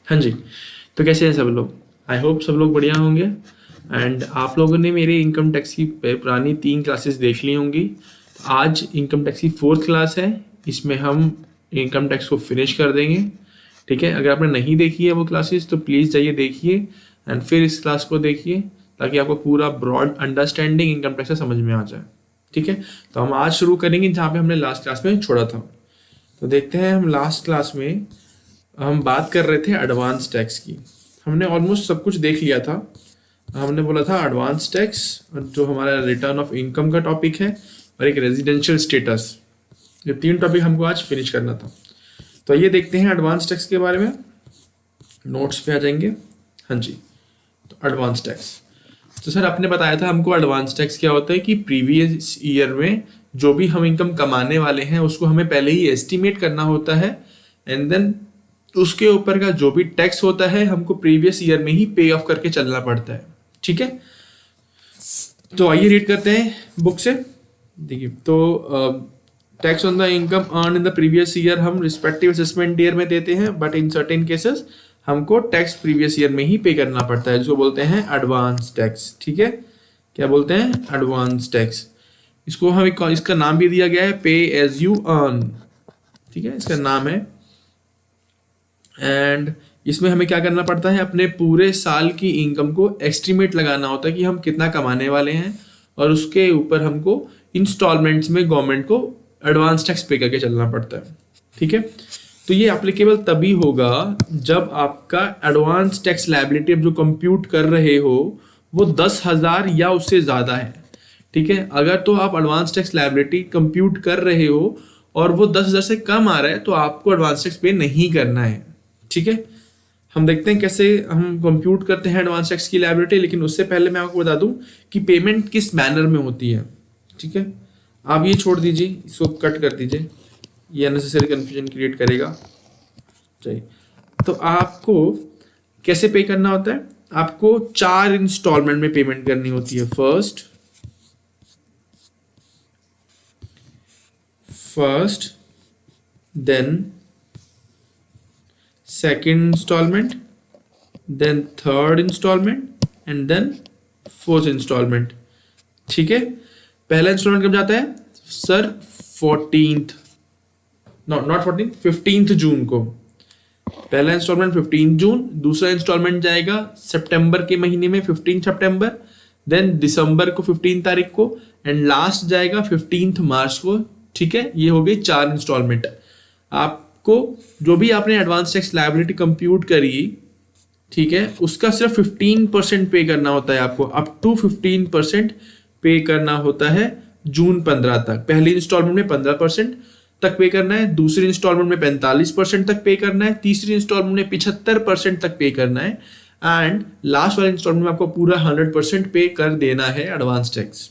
हाँ जी, तो कैसे हैं सब लोग? आई होप सब लोग बढ़िया होंगे। एंड आप लोगों ने मेरे इनकम टैक्स की पुरानी 3 क्लासेस देख ली होंगी। आज इनकम टैक्स की 4th क्लास है, इसमें हम इनकम टैक्स को फिनिश कर देंगे। ठीक है, अगर आपने नहीं देखी है वो क्लासेस तो प्लीज़ जाइए देखिए एंड फिर इस क्लास को देखिए, ताकि आपको पूरा ब्रॉड अंडरस्टैंडिंग इनकम टैक्स का समझ में आ जाए। ठीक है, तो हम आज शुरू करेंगे जहाँ पे हमने लास्ट क्लास में छोड़ा था। तो देखते हैं, हम लास्ट क्लास में हम बात कर रहे थे एडवांस टैक्स की। हमने ऑलमोस्ट सब कुछ देख लिया था। हमने बोला था एडवांस टैक्स, जो हमारा रिटर्न ऑफ इनकम का टॉपिक है, और एक रेजिडेंशियल स्टेटस। ये 3 टॉपिक हमको आज फिनिश करना था। तो ये देखते हैं एडवांस टैक्स के बारे में। नोट्स पे आ जाएंगे। हाँ जी, तो एडवांस टैक्स। तो सर आपने बताया था हमको एडवांस टैक्स क्या होता है कि प्रीवियस ईयर में जो भी हम इनकम कमाने वाले हैं उसको हमें पहले ही एस्टिमेट करना होता है, एंड देन उसके ऊपर का जो भी टैक्स होता है हमको प्रीवियस ईयर में ही पे ऑफ करके चलना पड़ता है। ठीक है, तो आइए रीड करते हैं बुक से। देखिए, तो tax on the income earn in the previous year हम रिस्पेक्टिव असेसमेंट ईयर में देते हैं, बट इन सर्टेन केसेस हमको टैक्स प्रीवियस ईयर में ही पे करना पड़ता है, जिसको बोलते हैं एडवांस टैक्स। ठीक है, क्या बोलते हैं? Advance tax. इसको हम इसका नाम भी दिया गया है पे एज यू अर्न। ठीक है, इसका नाम है। एंड इसमें हमें क्या करना पड़ता है, अपने पूरे साल की इनकम को एस्टिमेट लगाना होता है कि हम कितना कमाने वाले हैं, और उसके ऊपर हमको इंस्टॉलमेंट्स में गवर्नमेंट को एडवांस टैक्स पे करके चलना पड़ता है। ठीक है, तो ये एप्लीकेबल तभी होगा जब आपका एडवांस टैक्स लायबिलिटी जो कंप्यूट कर रहे हो वो 10,000 या उससे ज़्यादा है। ठीक है, अगर तो आप एडवांस टैक्स लायबिलिटी कंप्यूट कर रहे हो और वो 10,000 से कम आ रहा है तो आपको एडवांस टैक्स पे नहीं करना है। ठीक है, हम देखते हैं कैसे हम कंप्यूट करते हैं एडवांस टैक्स की लायबिलिटी, लेकिन उससे पहले मैं आपको बता दूं कि पेमेंट किस मैनर में होती है। ठीक है, आप ये छोड़ दीजिए, इसको कट कर दीजिए, ये अननेसेसरी कंफ्यूजन क्रिएट करेगा। चलिए, तो आपको कैसे पे करना होता है? आपको 4 इंस्टॉलमेंट में पेमेंट करनी होती है। First, then second instalment, then third instalment, and then fourth instalment. ठीक है, पहला इंस्टॉलमेंट कब जाता है सर? 15th जून को। पहला इंस्टॉलमेंट 15 जून, दूसरा इंस्टॉलमेंट जाएगा सितंबर के महीने में 15 सितंबर, देन दिसंबर को 15 तारीख को, एंड लास्ट जाएगा 15 मार्च को। ठीक है, ये हो गई 4 इंस्टॉलमेंट। आपको जो भी आपने एडवांस टैक्स लायबिलिटी कंप्यूट करी, ठीक है, उसका सिर्फ 15% पे करना होता है आपको। अप टू 15% पे करना होता है जून 15 तक। पहली इंस्टॉलमेंट में 15% तक पे करना है, दूसरी इंस्टॉलमेंट में 45% तक पे करना है, तीसरी इंस्टॉलमेंट में 75% तक पे करना है, एंड लास्ट वाले इंस्टॉलमेंट में आपको पूरा 100% पे कर देना है एडवांस टैक्स।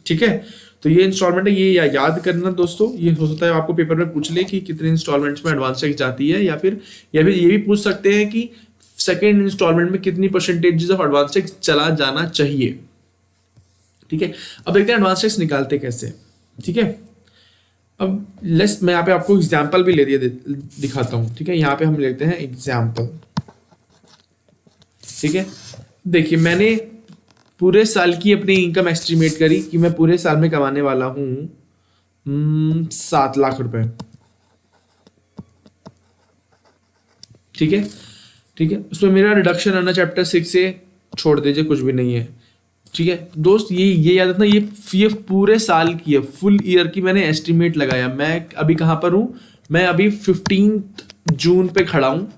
ठीक है, तो ये इंस्टॉलमेंट है, ये याद करना दोस्तों। ये हो सकता है आपको पेपर में पूछ ले कि कितने इंस्टॉलमेंट्स में एडवांस टैक्स जाती है, या फिर ये भी पूछ सकते हैं कि सेकेंड इंस्टॉलमेंट में कितनी परसेंटेज ऑफ एडवांस टैक्स चला जाना चाहिए। ठीक है, अब देखते हैं एडवांस टैक्स निकालते कैसे। ठीक है, अब मैं यहाँ पे आपको एग्जाम्पल भी दिखाता हूँ। ठीक है, यहाँ पे हम लेते हैं एग्जाम्पल। ठीक है, देखिए, मैंने पूरे साल की अपनी इनकम एस्टिमेट करी कि मैं पूरे साल में कमाने वाला हूँ 7 लाख रुपए। ठीक है, ठीक है, उसमें मेरा रिडक्शन आना चैप्टर 6 से छोड़ दीजिए, कुछ भी नहीं है। ठीक है दोस्त, ये याद रखना, ये पूरे साल की है, फुल ईयर की मैंने एस्टिमेट लगाया। मैं अभी कहाँ पर हूँ? मैं अभी 15 जून पे खड़ा हूँ।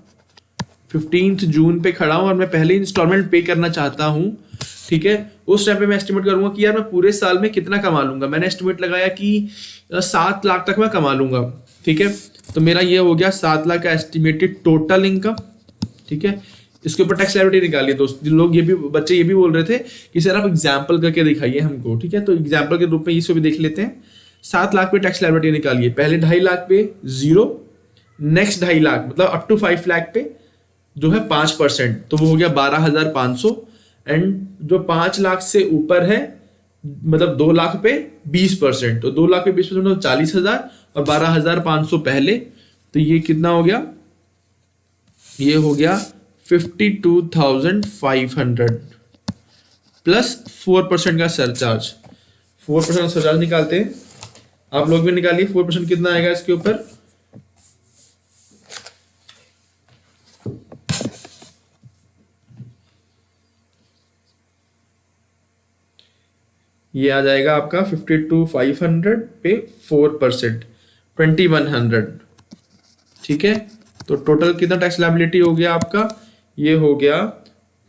15 जून पे खड़ा हूँ और मैं पहले इंस्टॉलमेंट पे करना चाहता हूँ। ठीक है, उस टाइम पे मैं एस्टिमेट करूंगा कि यार मैं पूरे साल में कितना कमा लूंगा। मैंने एस्टिमेट लगाया कि 7 लाख तक मैं कमा लूंगा। ठीक है, तो मेरा ये हो गया 7 लाख का एस्टिमेटेड टोटल इनकम। ठीक है, इसके ऊपर टैक्स लायबिलिटी निकालिए दोस्त। लोग बच्चे ये भी बोल रहे थे कि सर आप एग्जाम्पल करके दिखाइए हमको। ठीक है, तो एग्जाम्पल के रूप में इसको भी देख लेते हैं। 7 लाख पे टैक्स लायबिलिटी निकालिए। पहले 2.5 लाख पे 0, नेक्स्ट 2.5 लाख मतलब अप टू 5 लाख पे जो है 5%, तो वो हो गया 12,500, एंड जो 5 लाख से ऊपर है मतलब 2 लाख पे 20%, तो 2 लाख पे 20% मतलब 40,000 और 12,500 पहले, तो ये कितना हो गया? ये हो गया 52,500 प्लस 4% का सरचार्ज। 4% सरचार्ज निकालते हैं, आप लोग भी निकालिए 4% कितना आएगा इसके ऊपर। ये आ जाएगा आपका 52,500 पे 4% 2,100। ठीक है, तो टोटल कितना टैक्स लायबिलिटी हो गया आपका, ये हो गया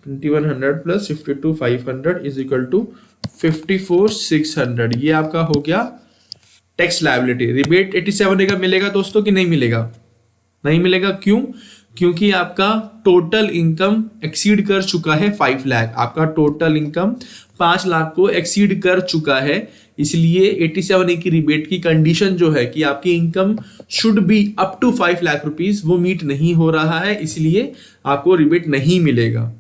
2,100 प्लस 52,500 इज इक्वल टू 54,600। ये आपका हो गया टैक्स लायबिलिटी। रिबेट 87 का मिलेगा दोस्तों कि नहीं मिलेगा? नहीं मिलेगा, क्यों? क्योंकि आपका टोटल इनकम एक्सीड कर चुका है 5 लाख। आपका टोटल इनकम 5 लाख को एक्सीड कर चुका है, इसलिए 87A की रिबेट की कंडीशन जो है कि आपकी income should be up to 5 lakh rupees, वो मीट नहीं हो रहा है, इसलिए आपको रिबेट नहीं मिलेगा।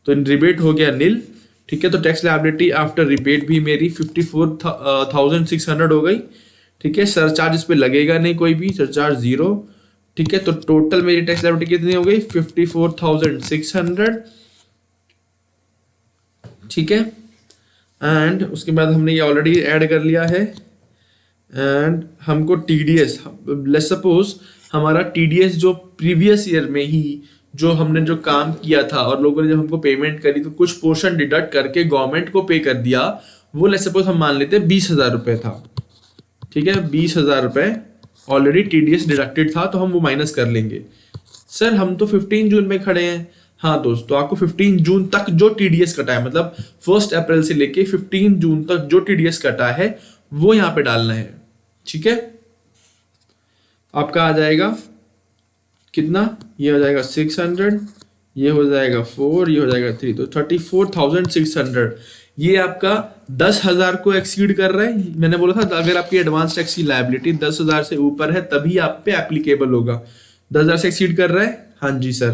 तो रिबेट हो गया नील। ठीक है, तो टैक्स लायबिलिटी आफ्टर रिबेट भी मेरी 54,600 हो गई। ठीक है, सरचार्ज इस पे लगेगा नहीं, कोई भी सरचार्ज 0। ठीक है, तो टोटल मेरी टैक्स लायबिलिटी कितनी हो गई 54,600। ठीक है, एंड उसके बाद हमने ये ऑलरेडी ऐड कर लिया है। एंड हमको टीडीएस, लेट्स सपोज हमारा टीडीएस जो प्रीवियस ईयर में ही जो हमने जो काम किया था और लोगों ने जब हमको पेमेंट करी तो कुछ पोर्शन डिडक्ट करके गवर्नमेंट को पे कर दिया, वो लेट्स सपोज हम मान लेते हैं 20,000 रुपए था। ठीक है, 20,000 रुपए ऑलरेडी टीडीएस डिडक्टेड था, तो हम वो माइनस कर लेंगे। सर हम तो 15 जून में खड़े हैं। हाँ दोस्तों, आपको 15 जून तक जो टीडीएस कटा है, मतलब 1 अप्रैल से लेके 15 जून तक जो टीडीएस कटा है वो यहाँ पे डालना है। ठीक है, आपका आ जाएगा कितना, ये हो जाएगा 600, ये हो जाएगा 4, ये हो जाएगा 3, तो 34,600। ये आपका 10,000 को एक्सीड कर रहा है। मैंने बोला था अगर आपकी एडवांस टैक्स की लायबिलिटी 10,000 से ऊपर है तभी आप पे एप्लीकेबल होगा। 10,000 से एक्सीड कर रहा है, हाँ जी सर।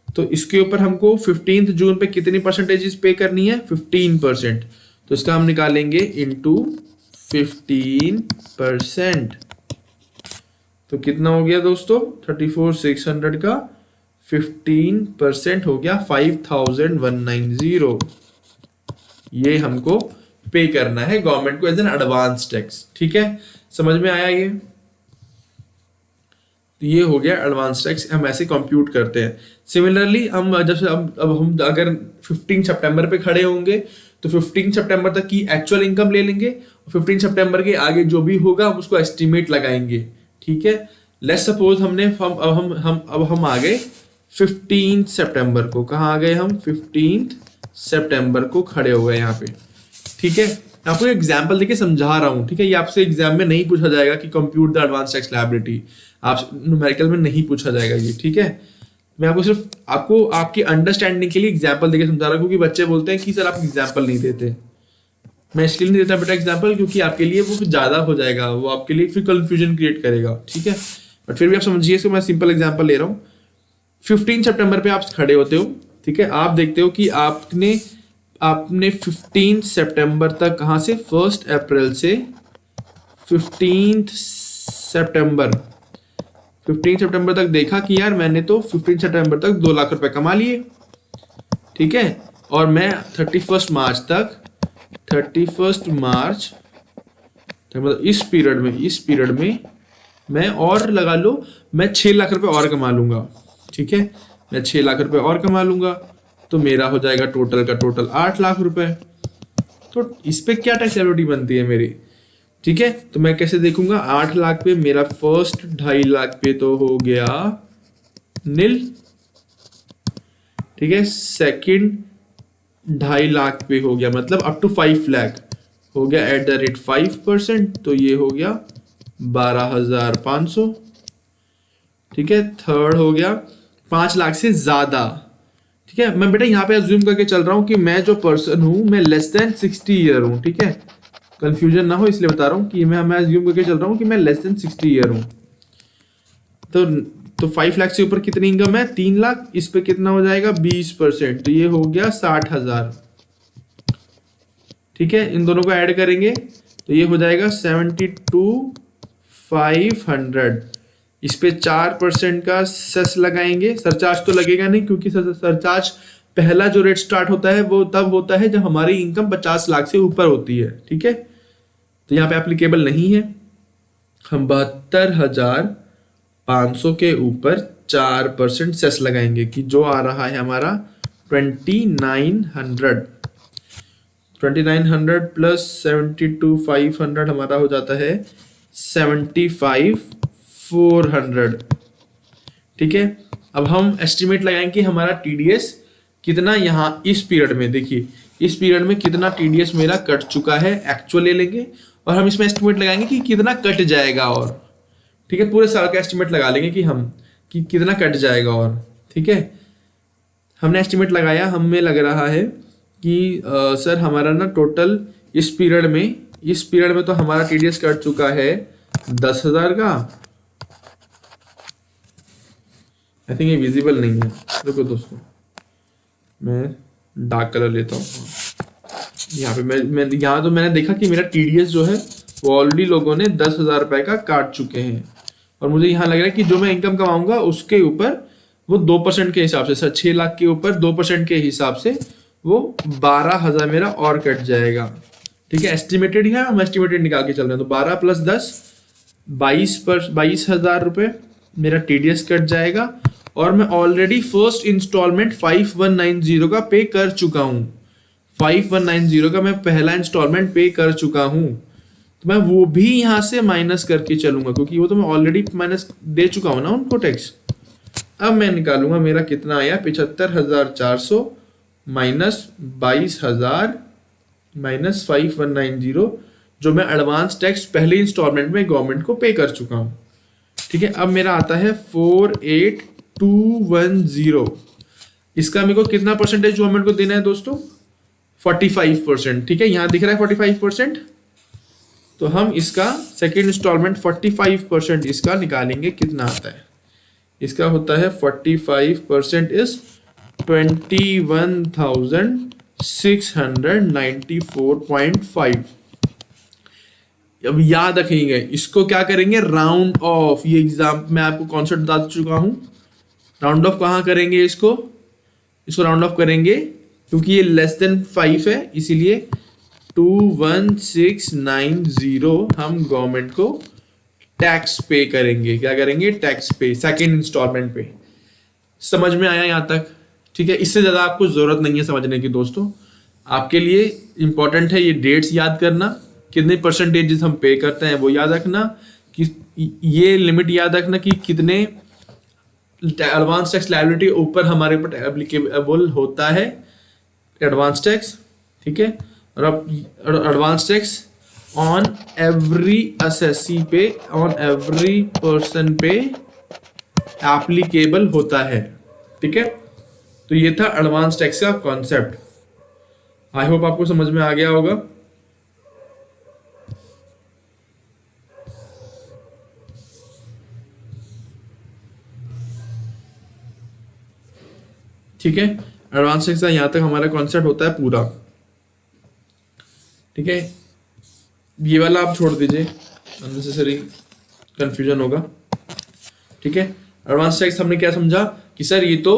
तो इसके ऊपर हमको 15 जून पे कितनी परसेंटेज पे करनी है, 15%। तो इसका हम निकालेंगे इनटू 15%। तो कितना हो गया दोस्तों, 34,600 का 15% हो गया 5,190। ये हमको पे करना है गवर्नमेंट को एज एन एडवांस टैक्स। ठीक है, समझ में आया ये? तो ये हो गया एडवांस टैक्स, हम ऐसे कंप्यूट करते हैं। सिमिलरली हम जब से अब हम अगर 15 सितंबर पे खड़े होंगे तो 15 सितंबर तक की एक्चुअल इनकम ले लेंगे, 15 सितंबर के आगे जो भी होगा हम उसको एस्टिमेट लगाएंगे। ठीक है, लेट्स सपोज अब हम आ गए 15 सितंबर को। कहाँ आ गए हम, 15 सितंबर को खड़े हो गए यहाँ पे। ठीक है, मैं आपको एग्जाम्पल देके समझा रहा हूँ। ठीक है, ये आपसे एग्जाम में नहीं पूछा जाएगा कि compute the advance tax liability, आप न्यूमेरिकल में नहीं पूछा जाएगा ये। ठीक है, मैं आपको सिर्फ आपको आपकी अंडरस्टैंडिंग के लिए एग्जाम्पल देके समझा रहा हूँ, क्योंकि बच्चे बोलते हैं कि सर आप एग्जाम्पल नहीं देते। मैं इसलिए नहीं देता बेटा एग्जाम्पल, क्योंकि आपके लिए वो ज्यादा हो जाएगा, वो आपके लिए फिर कंफ्यूजन क्रिएट करेगा। ठीक है, बट फिर भी आप समझिए इसको, मैं सिंपल एग्जाम्पल ले रहा हूँ। 15 सितंबर पे आप खड़े होते हो। ठीक है, आप देखते हो कि आपने 15 सितंबर तक, कहाँ से, 1 अप्रैल से 15 सितंबर तक देखा कि यार मैंने तो 15 सितंबर तक 2 लाख रुपए कमा लिए। ठीक है, और मैं 31 मार्च मतलब इस पीरियड में मैं और लगा लो, मैं 6 लाख रुपए और कमा लूंगा। ठीक है, मैं 6 लाख रुपए और कमा लूंगा, तो मेरा हो जाएगा टोटल का टोटल 8 लाख रुपए। तो इस पे क्या टैक्स लायबिलिटी बनती है मेरी? ठीक है, तो मैं कैसे देखूंगा, 8 लाख पे मेरा फर्स्ट 2.5 लाख पे तो हो गया नील। ठीक है, सेकंड 2.5 लाख पे हो गया, मतलब अप टू 5 लाख हो गया @ 5%, तो ये हो गया 12,500। ठीक है, थर्ड हो गया 5 लाख से ज्यादा। ठीक है, मैं बेटा यहाँ पे अज्यूम करके चल रहा हूँ कि मैं जो पर्सन हूँ मैं लेस देन 60 ईयर हूँ। ठीक है, कंफ्यूजन ना हो इसलिए बता रहा हूँ कि मैं अज्यूम करके चल रहा हूँ कि मैं लेस देन 60 ईयर हूँ। तो 5 लाख से ऊपर कितनी इनकम है, 3 लाख। इस पे कितना हो जाएगा, 20%, तो ये हो गया 60,000। ठीक है, इन दोनों को ऐड करेंगे तो ये हो जाएगा 72,500। इस पे 4% का सेस लगाएंगे। सरचार्ज तो लगेगा नहीं, क्योंकि सरचार्ज पहला जो रेट स्टार्ट होता है वो तब होता है जब हमारी इनकम 50 लाख से ऊपर होती है। ठीक है, तो यहाँ पे एप्लीकेबल नहीं है। हम 72,500 के ऊपर 4% सेस लगाएंगे, कि जो आ रहा है हमारा 2900 प्लस 72,500 हमारा हो जाता है 75,400। ठीक है, अब हम एस्टिमेट लगाएंगे कि हमारा टीडीएस कितना यहाँ इस पीरियड में, देखिए इस पीरियड में कितना टीडीएस मेरा कट चुका है, एक्चुअल ले लेंगे और हम इसमें एस्टिमेट लगाएंगे कि कितना कट जाएगा। और ठीक है, पूरे साल का एस्टिमेट लगा लेंगे कि कितना कट जाएगा। और ठीक है, हमने एस्टिमेट लगाया, हमें लग रहा है कि सर हमारा ना टोटल इस पीरियड में तो हमारा टीडीएस कट चुका है 10,000 का। आई थिंक ये विजिबल नहीं है, देखो दोस्तों मैं डार्क कलर लेता हूँ। यहाँ पे मैं यहाँ तो मैंने देखा कि मेरा टीडीएस जो है वो ऑलरेडी लोगों ने 10,000 रुपए का काट चुके हैं, और मुझे यहाँ लग रहा है कि जो मैं इनकम कमाऊंगा उसके ऊपर वो 2% के हिसाब से, सर 6 लाख के ऊपर 2% के हिसाब से वो 12,000 मेरा और कट जाएगा। ठीक है, एस्टिमेटेड है, हम एस्टिमेटेड निकाल के चल रहे हैं। तो 12 प्लस 10 22,000 रुपये मेरा टीडीएस कट जाएगा। और मैं ऑलरेडी फर्स्ट इंस्टॉलमेंट 5190 का पे कर चुका हूँ। 5190 का मैं पहला इंस्टॉलमेंट पे कर चुका हूँ, तो मैं वो भी यहाँ से माइनस करके चलूंगा, क्योंकि वो तो मैं ऑलरेडी माइनस दे चुका हूँ ना उनको टैक्स। अब मैं निकालूंगा मेरा कितना आया, 75,400 माइनस 22,000 माइनस 5190, जो मैं एडवांस टैक्स पहले इंस्टॉलमेंट में गवर्नमेंट को पे कर चुका हूँ। ठीक है, अब मेरा आता है 48,210। इसका मेरे को कितना परसेंटेज गवर्नमेंट को देना है दोस्तों, 45%। ठीक है, यहाँ दिख रहा है 45%, तो हम इसका सेकेंड इंस्टॉलमेंट 45% इसका निकालेंगे, कितना आता है। इसका होता है 45% इज 21,694.5। अब याद रखेंगे इसको क्या करेंगे, राउंड ऑफ। ये एग्जाम मैं आपको कॉन्सेप्ट बता चुका हूं। राउंड ऑफ कहाँ करेंगे, इसको राउंड ऑफ करेंगे क्योंकि ये लेस देन 5 है, इसीलिए 21,690 हम गवर्नमेंट को टैक्स पे करेंगे। क्या करेंगे, टैक्स पे, सेकेंड इंस्टॉलमेंट पे। समझ में आया यहाँ तक? ठीक है, इससे ज्यादा आपको जरूरत नहीं है समझने की दोस्तों। आपके लिए इंपॉर्टेंट है ये डेट्स याद करना, कितने परसेंटेजेस हम पे करते हैं वो याद रखना, कि ये लिमिट याद रखना कि कितने एडवांस टैक्स लायबिलिटी ऊपर हमारे ऊपर एप्लीकेबल होता है एडवांस टैक्स। ठीक है, और अब advance tax on every assessee पे, ऑन एवरी पर्सन पे एप्लीकेबल होता है। ठीक है, तो ये था एडवांस टैक्स का कॉन्सेप्ट। आई होप आपको समझ में आ गया होगा। ठीक है, एडवांस टैक्स का यहां तक हमारा कॉन्सेप्ट होता है पूरा। ठीक है, ये वाला आप छोड़ दीजिए, अननेसेसरी कंफ्यूजन होगा। ठीक है, एडवांस टैक्स हमने क्या समझा कि सर ये तो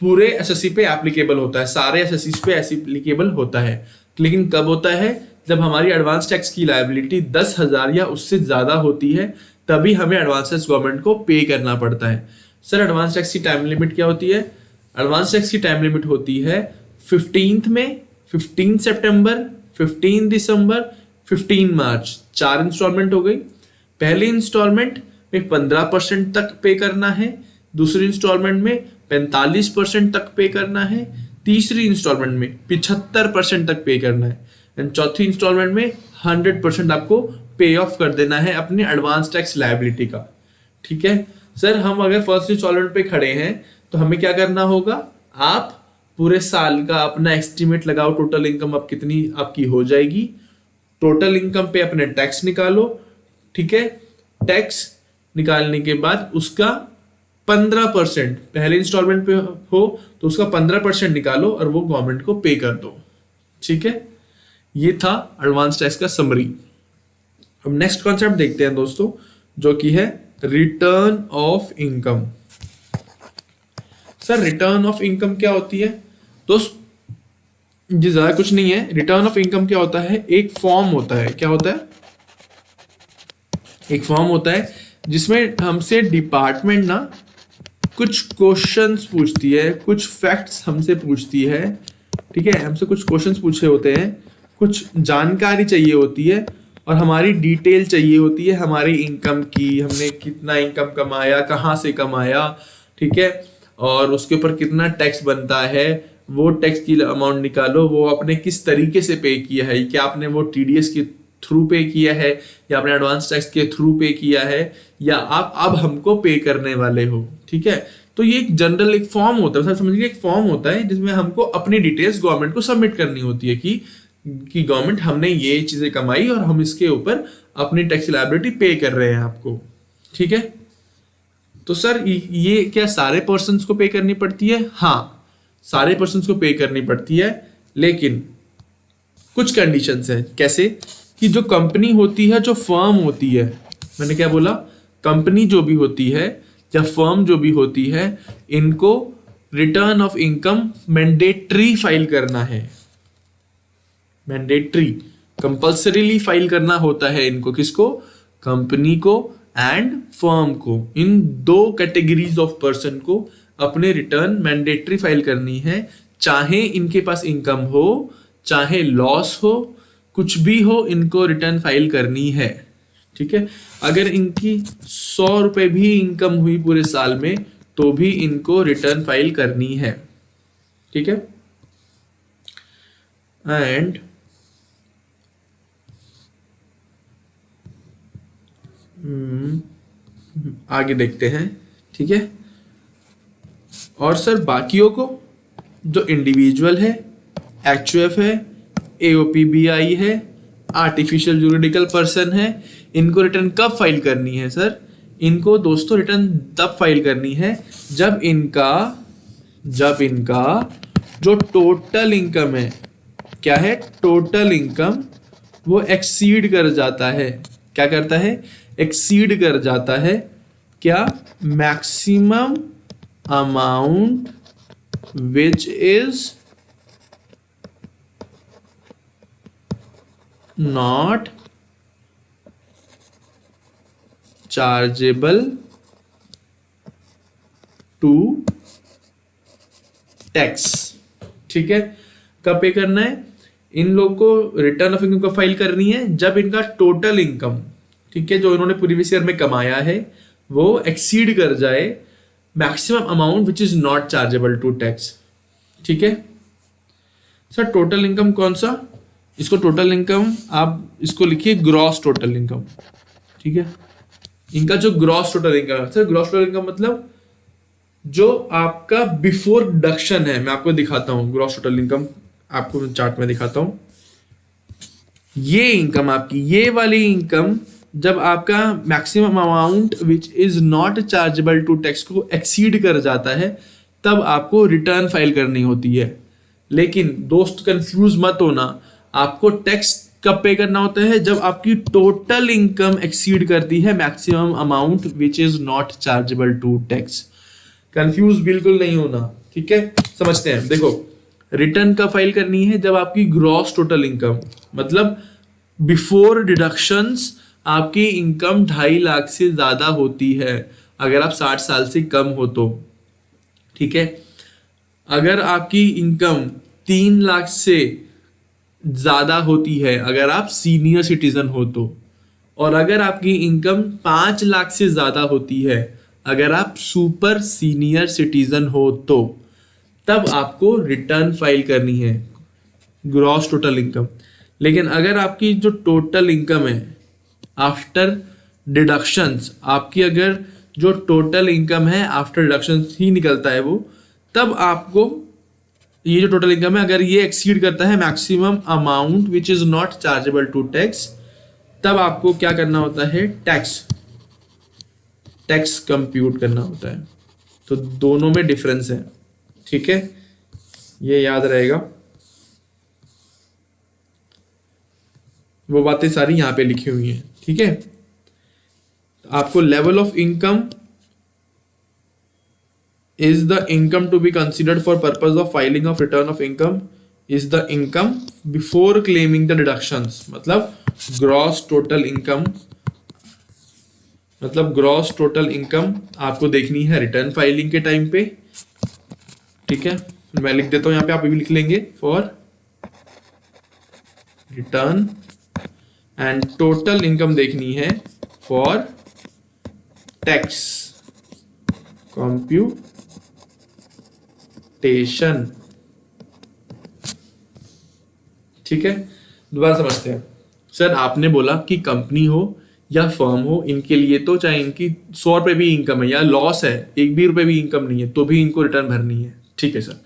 पूरे एसएससी पे एप्लीकेबल होता है, सारे एसएससी पे एप्लीकेबल होता है, लेकिन कब होता है, जब हमारी एडवांस टैक्स की लायबिलिटी 10,000 या उससे ज्यादा होती है, तभी हमें एडवांस टैक्स गवर्नमेंट को पे करना पड़ता है। सर एडवांस टैक्स की टाइम लिमिट क्या होती है? एडवांस टैक्स की टाइम लिमिट होती है 15 में, 15 सितंबर, 15 दिसंबर, 15 मार्च। 4 इंस्टॉलमेंट हो गई। पहली इंस्टॉलमेंट में 15% तक पे करना है, दूसरी इंस्टॉलमेंट में 45% तक पे करना है, तीसरी इंस्टॉलमेंट में 75% तक पे करना है, एंड चौथी इंस्टॉलमेंट में 100% आपको पे ऑफ कर देना है अपने एडवांस टैक्स लायबिलिटी का। ठीक है सर, हम अगर फर्स्ट इंस्टॉलमेंट पे खड़े हैं तो हमें क्या करना होगा, आप पूरे साल का अपना एस्टिमेट लगाओ, टोटल इनकम अब कितनी आपकी हो जाएगी, टोटल इनकम पे अपने टैक्स निकालो। ठीक है, टैक्स निकालने के बाद उसका 15%, पहले इंस्टॉलमेंट पे हो तो उसका 15% निकालो और वो गवर्नमेंट को पे कर दो। ठीक है, ये था एडवांस टैक्स का समरी। अब नेक्स्ट कॉन्सेप्ट देखते हैं दोस्तों, जो कि है return of income. Sir return of income क्या होती है दोस्त? जी ज्यादा कुछ नहीं है। रिटर्न ऑफ इनकम क्या होता है? एक फॉर्म होता है। क्या होता है? एक फॉर्म होता है जिसमें हमसे डिपार्टमेंट ना कुछ क्वेश्चंस पूछती है, कुछ फैक्ट्स हमसे पूछती है। ठीक है, हमसे कुछ क्वेश्चंस पूछे होते हैं, कुछ जानकारी चाहिए होती है और हमारी डिटेल चाहिए होती है हमारी इनकम की, हमने कितना इनकम कमाया, कहाँ से कमाया, ठीक है, और उसके ऊपर कितना टैक्स बनता है, वो टैक्स की अमाउंट निकालो, वो आपने किस तरीके से पे किया है, क्या आपने वो टीडीएस के थ्रू पे किया है या आपने एडवांस टैक्स के थ्रू पे किया है या आप अब हमको पे करने वाले हो। ठीक है, तो ये एक जनरल एक फॉर्म होता है, समझिए एक फॉर्म होता है जिसमें हमको अपनी डिटेल्स गवर्नमेंट को सबमिट करनी होती है कि गवर्नमेंट हमने ये चीजें कमाई और हम इसके ऊपर अपनी टैक्स लायबिलिटी पे कर रहे हैं आपको। ठीक है, तो सर ये क्या सारे पर्सन्स को पे करनी पड़ती है? हाँ, सारे पर्सन्स को पे करनी पड़ती है, लेकिन कुछ कंडीशंस है। कैसे? कि जो कंपनी होती है, जो फर्म होती है, मैंने क्या बोला, कंपनी जो भी होती है या फर्म जो भी होती है, इनको return of income mandatory file करना है। मैंडेटरी, कंपल्सरीली फाइल करना होता है इनको। किसको? कंपनी को एंड फर्म को। इन दो कैटेगरीज ऑफ पर्सन को अपने रिटर्न मैंडेटरी फाइल करनी है, चाहे इनके पास इनकम हो चाहे लॉस हो, कुछ भी हो, इनको रिटर्न फाइल करनी है। ठीक है, अगर इनकी 100 रुपए भी इनकम हुई पूरे साल में तो भी इनको रिटर्न फाइल करनी है। ठीक है, एंड आगे देखते हैं। ठीक है, और सर बाकियों को, जो इंडिविजुअल है, एचयूएफ है, एओपीबीआई है, आर्टिफिशियल जुरिडिकल पर्सन है, इनको रिटर्न कब फाइल करनी है? सर इनको दोस्तों रिटर्न तब फाइल करनी है जब इनका जो टोटल इनकम है, क्या है? टोटल इनकम वो एक्सीड कर जाता है। क्या करता है? एक्सीड कर जाता है। क्या? Maximum amount which is not chargeable to tax. ठीक है, कब पे करना है? इन लोगों को रिटर्न ऑफ इनकम फाइल करनी है जब इनका टोटल इनकम, ठीक है, जो इन्होंने प्रीवियस ईयर में कमाया है, वो एक्सीड कर जाए maximum amount which is not chargeable to tax. ठीक है सर, टोटल इनकम कौन सा? इसको टोटल इनकम आप इसको लिखिए ग्रॉस टोटल इनकम। ठीक है, इनका जो ग्रॉस टोटल इनकम है, सर ग्रॉस टोटल इनकम मतलब जो आपका बिफोर डिडक्शन है। मैं आपको दिखाता हूं ग्रॉस टोटल इनकम, आपको चार्ट में दिखाता हूं। ये इनकम आपकी, ये वाली इनकम जब आपका maximum amount which is not chargeable to tax को एक्सीड कर जाता है, तब आपको रिटर्न फाइल करनी होती है। लेकिन दोस्त कंफ्यूज मत होना, आपको टैक्स कब पे करना होता है? जब आपकी टोटल इनकम एक्सीड करती है maximum amount which is not chargeable to tax. Confuse बिल्कुल नहीं होना। ठीक है, समझते हैं। देखो, रिटर्न कब फाइल करनी है? जब आपकी ग्रॉस टोटल इनकम, मतलब बिफोर डिडक्शंस आपकी इनकम 2.5 लाख से ज्यादा होती है, अगर आप 60 साल से कम हो तो। ठीक है, अगर आपकी इनकम 3 लाख से ज्यादा होती है अगर आप सीनियर सिटीजन हो तो, और अगर आपकी इनकम 5 लाख से ज्यादा होती है अगर आप सुपर सीनियर सिटीजन हो तो, तब आपको रिटर्न फाइल करनी है ग्रॉस टोटल इनकम। लेकिन अगर आपकी जो टोटल इनकम है आफ्टर डिडक्शंस, आपकी अगर जो टोटल इनकम है आफ्टर डिडक्शंस ही निकलता है वो, तब आपको ये जो टोटल इनकम है अगर ये एक्सीड करता है maximum amount which is not chargeable to tax, तब आपको क्या करना होता है? टैक्स कंप्यूट करना होता है। तो दोनों में डिफरेंस है। ठीक है, ये याद रहेगा। वो बातें सारी यहां पे लिखी हुई हैं। ठीक है, आपको level of income is the income to be considered for purpose of filing of return of income is the income before claiming the deductions, मतलब gross total income, मतलब gross total income आपको देखनी है रिटर्न फाइलिंग के time पे। ठीक है, मैं लिख देता हूं यहाँ पे, आप भी लिख लेंगे for return, and total income देखनी है फॉर टैक्स कंप्यूटेशन। ठीक है, दोबारा समझते हैं। सर आपने बोला कि कंपनी हो या फर्म हो, इनके लिए तो चाहे इनकी 100 रुपए भी इनकम है या लॉस है, 1 भी रुपए भी इनकम नहीं है, तो भी इनको रिटर्न भरनी है। ठीक है सर।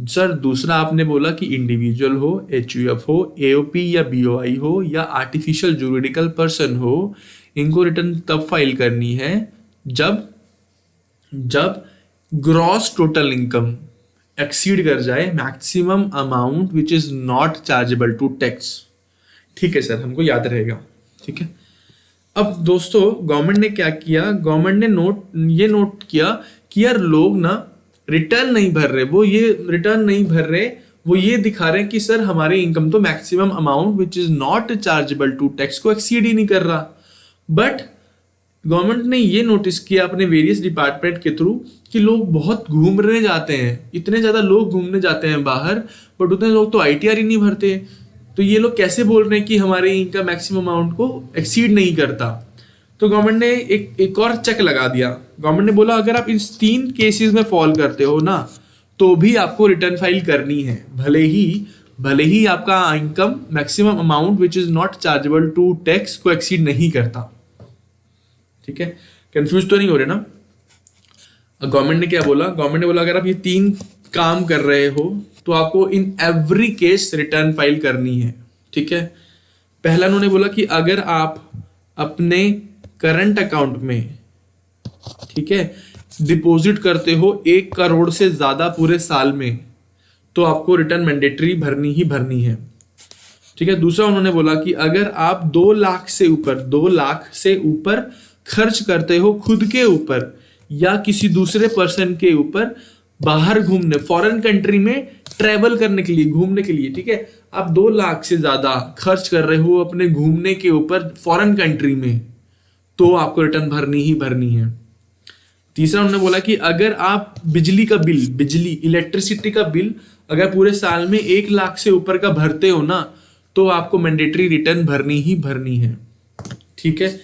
सर दूसरा आपने बोला कि इंडिविजुअल हो, एचयूएफ हो, एओपी या बीओआई हो या आर्टिफिशियल जुरिडिकल पर्सन हो, इनको रिटर्न तब फाइल करनी है जब ग्रॉस टोटल इनकम एक्सीड कर जाए maximum amount which is not chargeable to tax. ठीक है सर, हमको याद रहेगा। ठीक है, अब दोस्तों गवर्नमेंट ने क्या किया, गवर्नमेंट ने ये नोट किया कि यार लोग ना रिटर्न नहीं भर रहे, वो ये दिखा रहे हैं कि सर हमारे इनकम तो maximum amount which is not chargeable to tax को एक्सीड ही नहीं कर रहा। बट गवर्नमेंट ने ये नोटिस किया अपने वेरियस डिपार्टमेंट के थ्रू कि लोग बहुत घूमने जाते हैं, इतने ज्यादा लोग घूमने जाते हैं बाहर, बट उतने लोग तो आईटीआर ही नहीं भरते। तो ये लोग कैसे बोल रहे हैं कि हमारे इनकम मैक्सिमम अमाउंट को एक्सीड नहीं करता। तो गवर्नमेंट ने एक और चेक लगा दिया। गवर्नमेंट ने बोला अगर आप इस 3 केसेस में फॉल करते हो ना, तो भी आपको रिटर्न फाइल करनी है, भले ही आपका income maximum amount which is not chargeable to tax को एक्सीड नहीं करता। ठीक है, कंफ्यूज तो नहीं हो रहे ना। गवर्नमेंट ने क्या बोला, गवर्नमेंट ने बोला अगर आप ये 3 काम कर रहे हो तो आपको in every case return file करनी है। ठीक है, पहला उन्होंने बोला कि अगर आप अपने करंट अकाउंट में, ठीक है, डिपॉजिट करते हो 1 करोड़ से ज्यादा पूरे साल में, तो आपको रिटर्न मैंडेटरी भरनी ही भरनी है। ठीक है, दूसरा उन्होंने बोला कि अगर आप 2 लाख से ऊपर खर्च करते हो खुद के ऊपर या किसी दूसरे पर्सन के ऊपर बाहर घूमने, फॉरेन कंट्री में ट्रेवल करने के लिए, घूमने के लिए, ठीक है, आप 2 लाख से ज्यादा खर्च कर रहे हो अपने घूमने के ऊपर फॉरेन कंट्री में, तो आपको रिटर्न भरनी ही भरनी है। तीसरा उन्होंने बोला कि अगर आप इलेक्ट्रिसिटी का बिल अगर पूरे साल में 1 लाख से ऊपर का भरते हो ना, तो आपको मैंडेटरी रिटर्न भरनी ही भरनी है। ठीक है,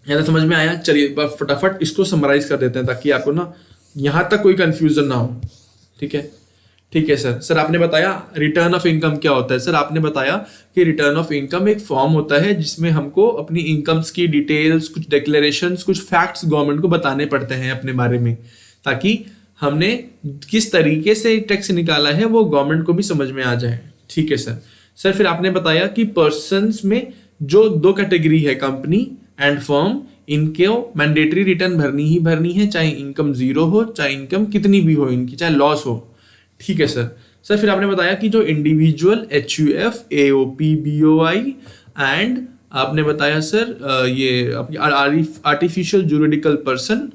यार समझ में आया? चलिए फटाफट इसको समराइज कर देते हैं ताकि आपको ना यहां तक कोई कंफ्यूजन ना हो। ठीक है, ठीक है सर आपने बताया रिटर्न ऑफ इनकम क्या होता है। सर आपने बताया कि रिटर्न ऑफ इनकम एक फॉर्म होता है जिसमें हमको अपनी इनकम्स की डिटेल्स, कुछ डिक्लेरेशंस, कुछ फैक्ट्स गवर्नमेंट को बताने पड़ते हैं अपने बारे में, ताकि हमने किस तरीके से टैक्स निकाला है वो गवर्नमेंट को भी समझ में आ जाए। ठीक है सर फिर आपने बताया कि पर्सन्स में जो 2 कैटेगरी है, कंपनी एंड फर्म, इनके मैंडेटरी रिटर्न भरनी ही भरनी है, चाहे इनकम 0 हो, चाहे इनकम कितनी भी हो इनकी, चाहे लॉस हो। ठीक है सर फिर आपने बताया कि जो individual, HUF, AOP, BOI and आपने बताया सर ये आर्टिफिशियल जुरिडिकल पर्सन,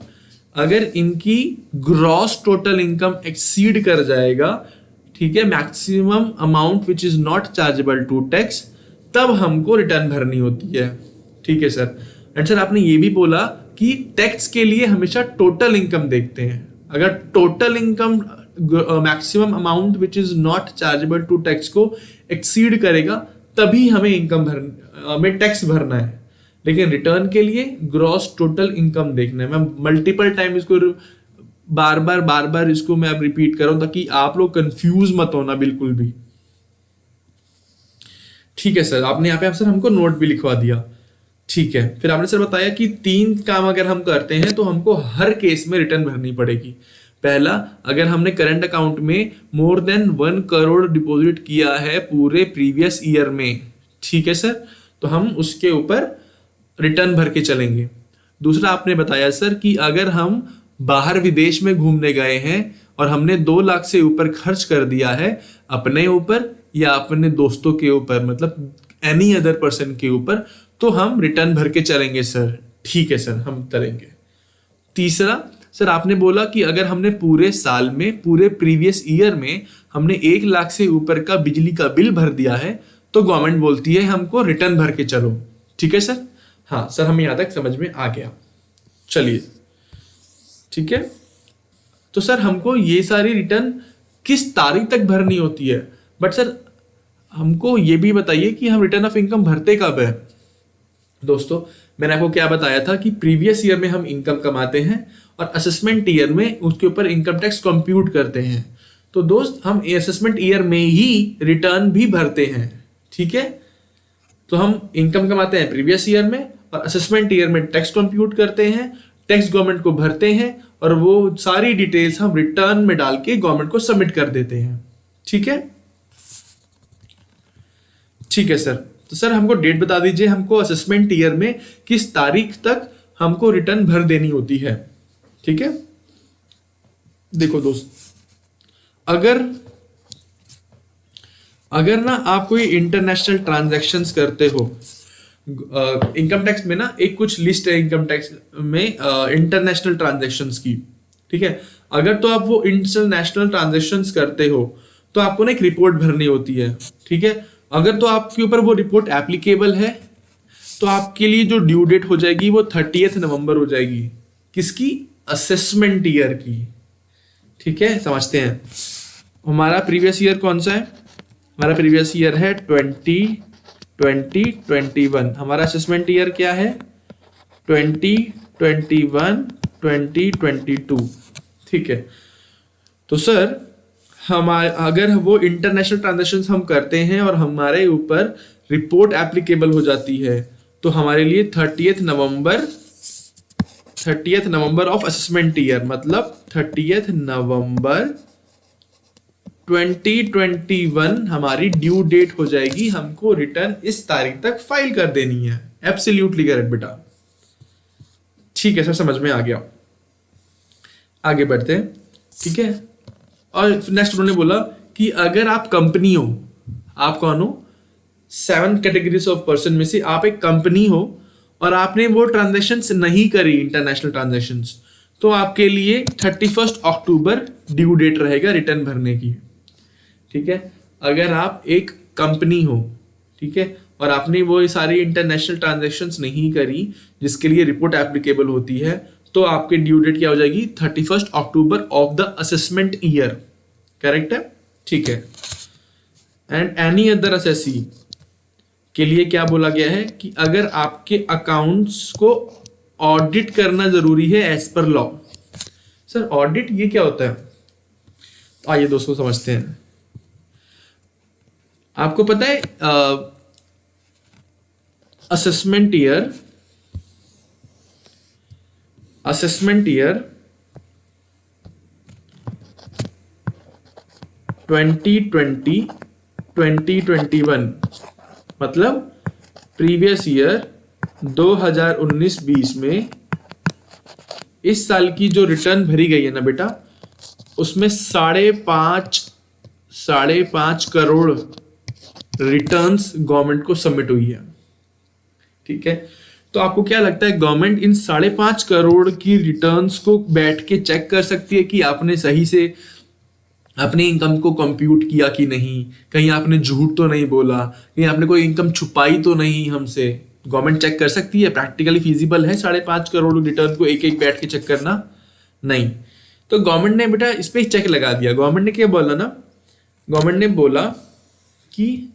अगर इनकी ग्रॉस टोटल इनकम एक्सीड कर जाएगा, ठीक है, maximum amount which is not chargeable to tax, तब हमको रिटर्न भरनी होती है। ठीक है सर, एंड सर आपने ये भी बोला कि टैक्स के लिए हमेशा टोटल इनकम देखते हैं। अगर total income maximum amount which is not chargeable to tax को एक्सीड करेगा, तभी हमें टैक्स भरना है। लेकिन रिटर्न के लिए ग्रॉस टोटल इनकम देखना है। मैं मल्टीपल टाइम इसको बार बार इसको मैं रिपीट कर रहा हूं ताकि आप लोग कंफ्यूज मत होना बिल्कुल भी। ठीक है सर, आपने यहाँ पे सर हमको नोट भी लिखवा दिया। ठीक है, फिर आपने सर बताया कि 3 काम अगर हम करते हैं तो हमको हर केस में रिटर्न भरनी पड़ेगी। पहला, अगर हमने करंट अकाउंट में मोर देन 1 करोड़ डिपॉजिट किया है पूरे प्रीवियस ईयर में, ठीक है सर, तो हम उसके ऊपर रिटर्न भर के चलेंगे। दूसरा आपने बताया सर कि अगर हम बाहर विदेश में घूमने गए हैं और हमने 2 लाख से ऊपर खर्च कर दिया है अपने ऊपर या अपने दोस्तों के ऊपर, मतलब एनी अदर पर्सन के ऊपर, तो हम रिटर्न भर के चलेंगे सर। ठीक है सर, हम करेंगे। तीसरा, सर आपने बोला कि अगर हमने पूरे साल में, पूरे प्रीवियस ईयर में हमने 1 लाख से ऊपर का बिजली का बिल भर दिया है तो गवर्नमेंट बोलती है हमको रिटर्न भर के चलो। ठीक है सर? हाँ सर, हमें यहाँ तक समझ में आ गया। चलिए ठीक है। तो सर हमको ये सारी रिटर्न किस तारीख तक भरनी होती है? बट सर हमको ये भी बताइए कि हम रिटर्न ऑफ इनकम भरते कब है? दोस्तों मैंने आपको क्या बताया था कि प्रीवियस ईयर में हम इनकम कमाते हैं और असेसमेंट ईयर में उसके ऊपर इनकम टैक्स कंप्यूट करते हैं। तो दोस्त हम असेसमेंट ईयर में ही रिटर्न भी भरते हैं। ठीक है? तो हम इनकम कमाते हैं प्रीवियस ईयर में और असेसमेंट ईयर में टैक्स कंप्यूट करते हैं, टैक्स गवर्नमेंट को भरते हैं और वो सारी डिटेल्स हम रिटर्न में डाल के गवर्नमेंट को सबमिट कर देते हैं। ठीक है? ठीक है सर। तो सर हमको डेट बता दीजिए, हमको असेसमेंट ईयर में किस तारीख तक हमको रिटर्न भर देनी होती है। ठीक है? देखो दोस्त, अगर ना आप कोई इंटरनेशनल ट्रांजैक्शंस करते हो, इनकम टैक्स में ना एक कुछ लिस्ट है इनकम टैक्स में इंटरनेशनल ट्रांजैक्शंस की। ठीक है? अगर तो आप वो इंटरनेशनल ट्रांजैक्शंस करते हो तो आपको ना एक रिपोर्ट भरनी होती है। ठीक है? अगर तो आपके ऊपर वो रिपोर्ट एप्लीकेबल है तो आपके लिए जो ड्यू डेट हो जाएगी वो 30 नवंबर हो जाएगी। किसकी? असेसमेंट ईयर की। ठीक है? समझते हैं। हमारा प्रीवियस ईयर कौन सा है? हमारा प्रीवियस ईयर है 2021। हमारा असेसमेंट ईयर क्या है? 2021 2022। ठीक है? तो सर अगर वो इंटरनेशनल ट्रांजैक्शंस हम करते हैं और हमारे ऊपर रिपोर्ट एप्लीकेबल हो जाती है तो हमारे लिए 30 नवंबर ऑफ असेसमेंट ईयर, मतलब 30 नवंबर 2021 हमारी ड्यू डेट हो जाएगी। हमको रिटर्न इस तारीख तक फाइल कर देनी है। एब्सोल्युटली करेक्ट बेटा। ठीक है सर, समझ में आ गया। आगे बढ़ते हैं। ठीक है? और नेक्स्ट उन्होंने बोला कि अगर आप कंपनी हो, आप कौन हो? 7 कैटेगरीज ऑफ पर्सन में से आप एक कंपनी हो और आपने वो ट्रांजैक्शंस नहीं करी, इंटरनेशनल ट्रांजैक्शंस, तो आपके लिए 31 अक्टूबर ड्यू डेट रहेगा रिटर्न भरने की। ठीक है? अगर आप एक कंपनी हो, ठीक है, और आपने वो सारी इंटरनेशनल ट्रांजैक्शंस नहीं करी जिसके लिए रिपोर्ट एप्लीकेबल होती है तो आपके ड्यू डेट क्या हो जाएगी? 31 October of the assessment year. Correct है? ठीक है। एंड एनी अदर असेसी के लिए क्या बोला गया है कि अगर आपके अकाउंट्स को ऑडिट करना जरूरी है as per law. Sir audit ये क्या होता है? आइए दोस्तों समझते हैं। आपको पता है असेसमेंट ईयर 2020-2021 मतलब प्रीवियस ईयर 2019-20 में इस साल की जो रिटर्न भरी गई है ना बेटा, उसमें 5.5 करोड़ रिटर्न्स गवर्नमेंट को सबमिट हुई है। ठीक है? तो आपको क्या लगता है गवर्नमेंट इन 5.5 करोड़ की रिटर्न्स को बैठ के चेक कर सकती है कि आपने सही से अपने इनकम को कंप्यूट किया कि नहीं, कहीं आपने झूठ तो नहीं बोला, कहीं आपने कोई इनकम छुपाई तो नहीं हमसे? गवर्नमेंट चेक कर सकती है? प्रैक्टिकली फिजिबल है 5.5 करोड़ रिटर्न को एक एक बैठ के चेक करना? नहीं। तो गवर्नमेंट ने बेटा इस पे चेक लगा दिया। गवर्नमेंट ने क्या बोला ना, गवर्नमेंट ने बोला कि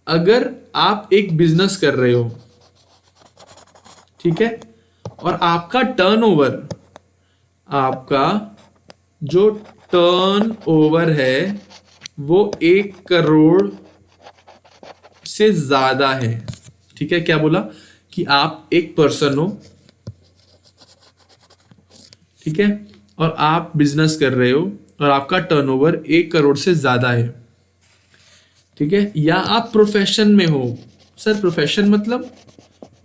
अगर आप एक बिजनेस कर रहे हो, ठीक है, और आपका टर्नओवर, आपका जो टर्नओवर है वो 1 करोड़ से ज्यादा है। ठीक है? क्या बोला कि आप एक पर्सन हो, ठीक है, और आप बिजनेस कर रहे हो और आपका टर्नओवर 1 करोड़ से ज्यादा है। ठीक है? या आप प्रोफेशन में हो। सर प्रोफेशन मतलब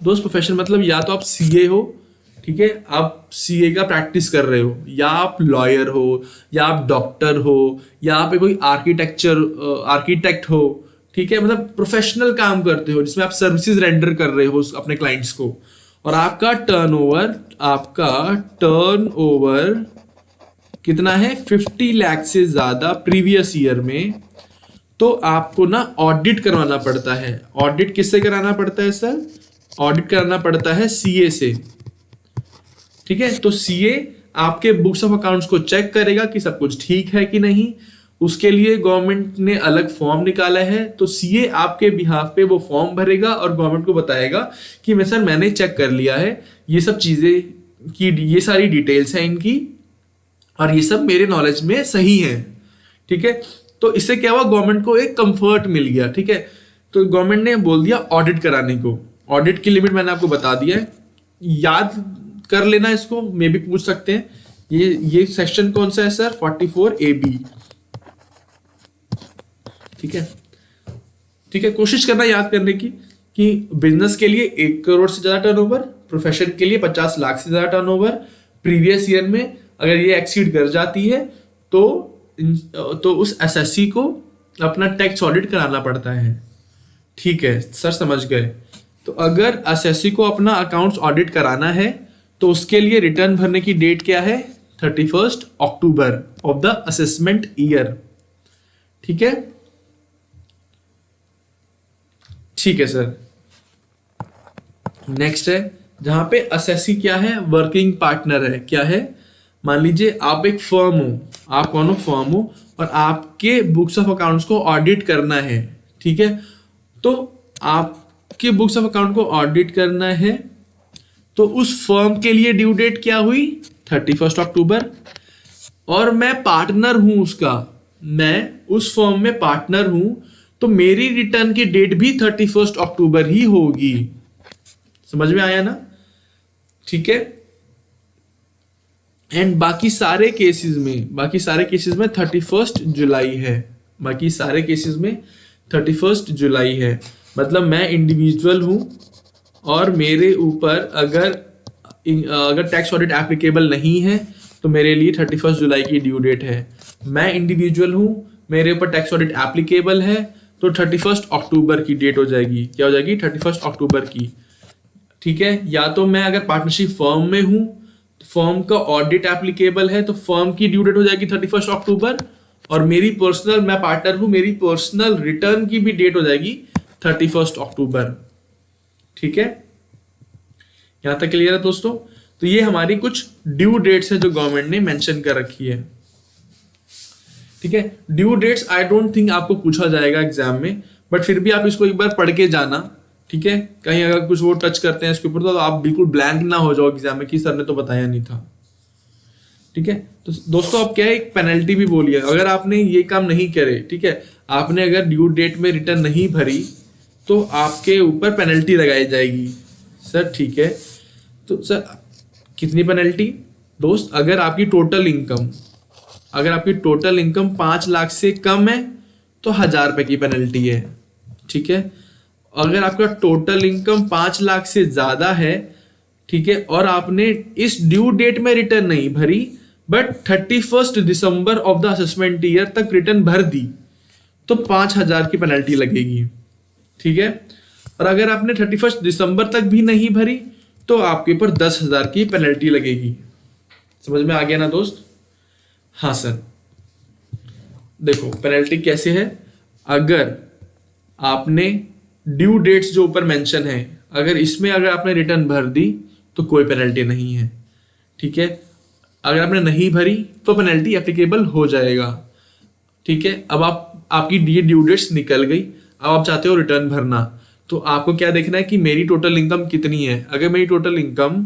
दोस्त, प्रोफेशन मतलब या तो आप सीए हो, ठीक है, आप सीए का प्रैक्टिस कर रहे हो, या आप लॉयर हो, या आप डॉक्टर हो, या आप कोई आर्किटेक्ट हो। ठीक है? मतलब प्रोफेशनल काम करते हो जिसमें आप सर्विसेज रेंडर कर रहे हो अपने क्लाइंट्स को, और आपका टर्नओवर कितना है 50 लाख से ज्यादा प्रीवियस ईयर में, तो आपको ना ऑडिट करवाना पड़ता है। ऑडिट किससे कराना पड़ता है सर? ऑडिट कराना पड़ता है सीए से। ठीक है, तो सीए आपके बुक्स ऑफ अकाउंट्स को चेक करेगा कि सब कुछ ठीक है कि नहीं। उसके लिए गवर्नमेंट ने अलग फॉर्म निकाला है, तो सीए आपके बिहाफ पे वो फॉर्म भरेगा और गवर्नमेंट को बताएगा कि मैं सर मैंने चेक कर लिया है, ये सब चीजें की ये सारी डिटेल्स हैं इनकी और ये सब मेरे नॉलेज में सही है। ठीक है, तो इससे क्या हुआ, गवर्नमेंट को एक कंफर्ट मिल गया। ठीक है, तो गवर्नमेंट ने बोल दिया ऑडिट कराने को। ऑडिट की लिमिट मैंने आपको बता दिया है, याद कर लेना इसको, मे भी पूछ सकते हैं। ये सेक्शन कौन सा है सर? 44AB। ठीक है, ठीक है, कोशिश करना याद करने की कि बिजनेस के लिए 1 करोड़ से ज्यादा टर्नओवर, प्रोफेशन के लिए 50 लाख से ज्यादा टर्नओवर, प्रीवियस ईयर में अगर ये एक्सीड कर जाती है तो उस एसएससी को अपना टैक्स ऑडिट कराना पड़ता है। ठीक है सर, समझ गए। तो अगर एसएससी को अपना अकाउंट्स ऑडिट कराना है तो उसके लिए रिटर्न भरने की डेट क्या है? 31 October of the assessment year. ठीक है, ठीक है सर। नेक्स्ट है जहां पे एसएससी क्या है? वर्किंग पार्टनर है। क्या है? मान लीजिए आप एक फर्म हो, आप कौन हो? फर्म हो, और आपके बुक्स ऑफ अकाउंट्स को ऑडिट करना है। ठीक है, तो आपके बुक्स ऑफ अकाउंट को ऑडिट करना है, तो उस फर्म के लिए ड्यू डेट क्या हुई? 31 अक्टूबर। और मैं पार्टनर हूं उसका, मैं उस फर्म में पार्टनर हूं, तो मेरी रिटर्न की डेट भी 31 अक्टूबर ही होगी। समझ में आया ना? ठीक है, एंड बाकी सारे केसेस में 31 जुलाई है। बाकी सारे केसेस में 31 जुलाई है। मतलब मैं इंडिविजुअल हूं और मेरे ऊपर अगर टैक्स ऑडिट एप्लीकेबल नहीं है तो मेरे लिए 31 जुलाई की ड्यू डेट है। मैं इंडिविजुअल हूं, मेरे ऊपर टैक्स ऑडिट एप्लीकेबल है, तो 31 अक्टूबर की डेट हो जाएगी। क्या हो जाएगी? 31 अक्टूबर की। ठीक है, या तो मैं अगर पार्टनरशिप फर्म में हूं, फर्म का ऑडिट एप्लीकेबल है, तो फर्म की ड्यू डेट हो जाएगी 31 अक्टूबर, और मेरी पर्सनल, मैं पार्टनर हूं, मेरी पर्सनल रिटर्न की भी डेट हो जाएगी 31 अक्टूबर। ठीक है, यहां तक क्लियर है दोस्तों? तो ये हमारी कुछ ड्यू डेट्स है जो गवर्नमेंट ने मेंशन कर रखी है। ठीक है, due dates I don't think आपको पूछा जाएगा एग्जाम में, बट फिर भी आप इसको एक बार पढ़ के जाना। ठीक है, कहीं अगर कुछ वो टच करते हैं इसके ऊपर तो आप बिल्कुल ब्लैंक ना हो जाओ एग्जाम में कि सर ने तो बताया नहीं था। ठीक है, तो दोस्तों अब क्या है, एक पेनल्टी भी बोली है अगर आपने ये काम नहीं करे। ठीक है, आपने अगर ड्यू डेट में रिटर्न नहीं भरी तो आपके ऊपर पेनल्टी लगाई जाएगी। सर ठीक है, तो सर कितनी पेनल्टी? दोस्त, अगर आपकी टोटल इनकम 5 लाख से कम है तो 1000 रुपए की पेनल्टी है। ठीक है, अगर आपका टोटल इनकम 5 लाख से ज्यादा है, ठीक है, और आपने इस ड्यू डेट में रिटर्न नहीं भरी but 31 December of the assessment year तक रिटर्न भर दी, तो 5000 की पेनल्टी लगेगी। ठीक है, और अगर आपने 31 दिसंबर तक भी नहीं भरी तो आपके ऊपर 10,000 की पेनल्टी लगेगी। समझ में आ गया ना दोस्त? हाँ सर, देखो पेनल्टी कैसे है। अगर आपने ड्यू डेट्स जो ऊपर मेंशन है, अगर इसमें अगर आपने रिटर्न भर दी तो कोई पेनल्टी नहीं है। ठीक है, अगर आपने नहीं भरी तो पेनल्टी एप्लीकेबल हो जाएगा। ठीक है, अब आपकी ये ड्यू डेट्स निकल गई, अब आप चाहते हो रिटर्न भरना, तो आपको क्या देखना है कि मेरी टोटल इनकम कितनी है। अगर मेरी टोटल इनकम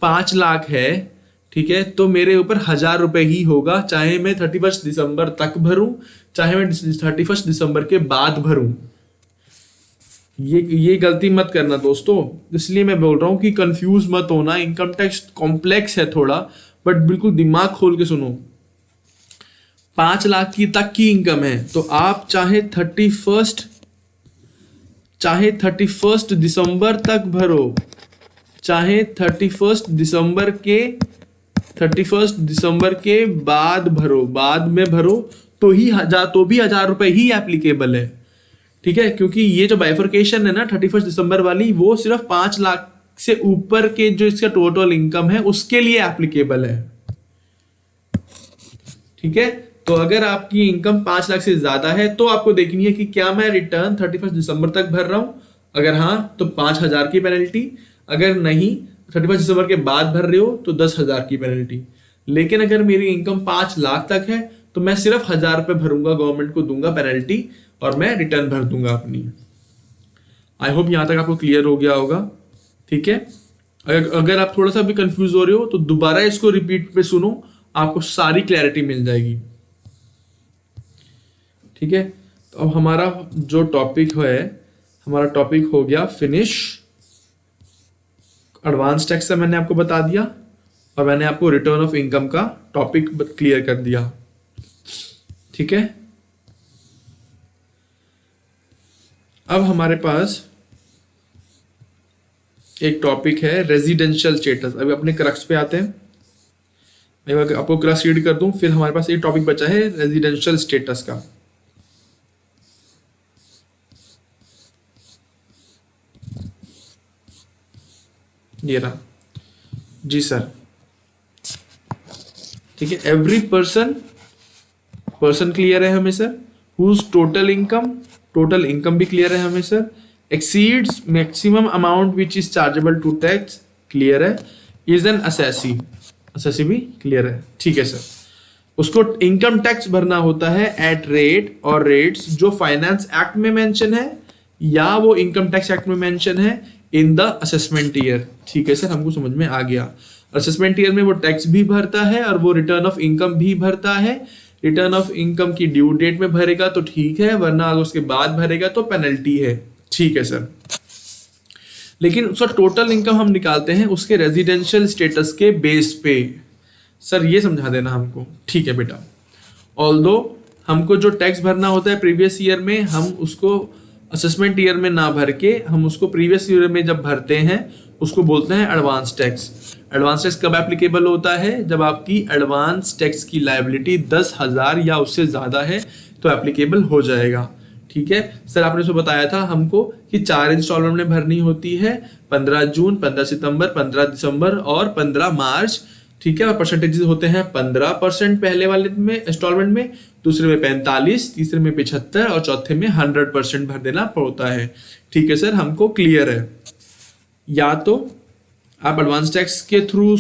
5 लाख है, ठीक है, तो मेरे ऊपर 1000 रुपए ही होगा, चाहे मैं 31 दिसंबर तक भरूं, चाहे मैं 31 दिसंबर के बाद भरूं। ये गलती मत करना दोस्तों, इसलिए मैं बोल रहा हूं कि कंफ्यूज मत होना। इनकम टैक्स कॉम्प्लेक्स है थोड़ा, बट बिल्कुल दिमाग खोल के सुनो। 5 लाख की तक की इनकम है तो आप चाहे 31 दिसंबर तक भरो, चाहे 31 दिसंबर के बाद में भरो, तो भी 1000 रुपए ही एप्लीकेबल है। ठीक है, क्योंकि ये जो बाइफर्केशन है ना 31 दिसंबर वाली, वो सिर्फ 5 लाख से ऊपर के जो इसका टोटल इनकम है उसके लिए एप्लीकेबल है। ठीक है, तो अगर आपकी इनकम 5 लाख से ज्यादा है तो आपको देखनी है कि क्या मैं रिटर्न 31 दिसंबर तक भर रहा हूं, अगर हाँ तो 5,000 की पेनल्टी, अगर नहीं 31 दिसंबर के बाद भर रहे हो तो 10,000 की पेनल्टी। लेकिन अगर मेरी इनकम 5 लाख तक है तो मैं सिर्फ 1,000 रुपये भरूंगा, गवर्नमेंट को दूंगा पेनल्टी और मैं रिटर्न भर दूंगा अपनी। आई होप यहां तक आपको क्लियर हो गया होगा। ठीक है, अगर आप थोड़ा सा भी कंफ्यूज हो रहे हो तो दोबारा इसको रिपीट पे सुनो, आपको सारी क्लैरिटी मिल जाएगी। ठीक है, तो अब हमारा जो टॉपिक है, हमारा टॉपिक हो गया फिनिश। एडवांस टैक्स से मैंने आपको बता दिया और मैंने आपको रिटर्न ऑफ इनकम का टॉपिक क्लियर कर दिया। ठीक है, अब हमारे पास एक टॉपिक है रेजिडेंशियल स्टेटस। अभी अपने क्रक्स पे आते हैं। मैं आपको क्रक्स रीड कर दूं, फिर हमारे पास एक टॉपिक बचा है रेजिडेंशियल स्टेटस का। ये रहा जी सर। ठीक है, एवरी पर्सन क्लियर है हमें सर, हुज टोटल इनकम भी क्लियर है हमें sir, exceeds maximum amount which is chargeable to tax clear है, इज एन असेसी भी क्लियर है। ठीक है सर, उसको इनकम टैक्स भरना होता है एट रेट और रेट्स जो फाइनेंस एक्ट में मेंशन है या वो इनकम टैक्स एक्ट में मेंशन है इन द असेसमेंट ईयर। ठीक है सर, हमको समझ में आ गया। असेसमेंट ईयर में वो टैक्स भी भरता है और वो रिटर्न ऑफ इनकम भी भरता है। रिटर्न ऑफ इनकम की ड्यू डेट में भरेगा तो ठीक है, वरना अगर उसके बाद भरेगा तो पेनल्टी है। ठीक है सर, लेकिन उसका टोटल इनकम हम निकालते हैं उसके रेजिडेंशियल स्टेटस के बेस पे। सर ये समझा देना हमको। ठीक है बेटा, ऑल्दो हमको जो टैक्स भरना होता है प्रीवियस ईयर में, हम उसको असेसमेंट ईयर में ना भर के हम उसको प्रीवियस ईयर में जब भरते हैं उसको बोलते हैं एडवांस टैक्स। एडवांस टैक्स कब एप्लीकेबल होता है? जब आपकी एडवांस टैक्स की लायबिलिटी 10,000 या उससे ज़्यादा है तो एप्लीकेबल हो जाएगा। ठीक है सर, आपने उसको बताया था हमको कि 4 इंस्टॉलमेंट में भरनी होती है, 15 जून, 15 सितंबर, 15 दिसंबर और 15 मार्च। ठीक है, और परसेंटेजेस होते हैं 15% पहले वाले में इंस्टॉलमेंट में, दूसरे में 45, तीसरे में 75 और चौथे में 100% भर देना होता है। ठीक है सर, हमको क्लियर है। या तो आप एडवांस टैक्स के थ्रू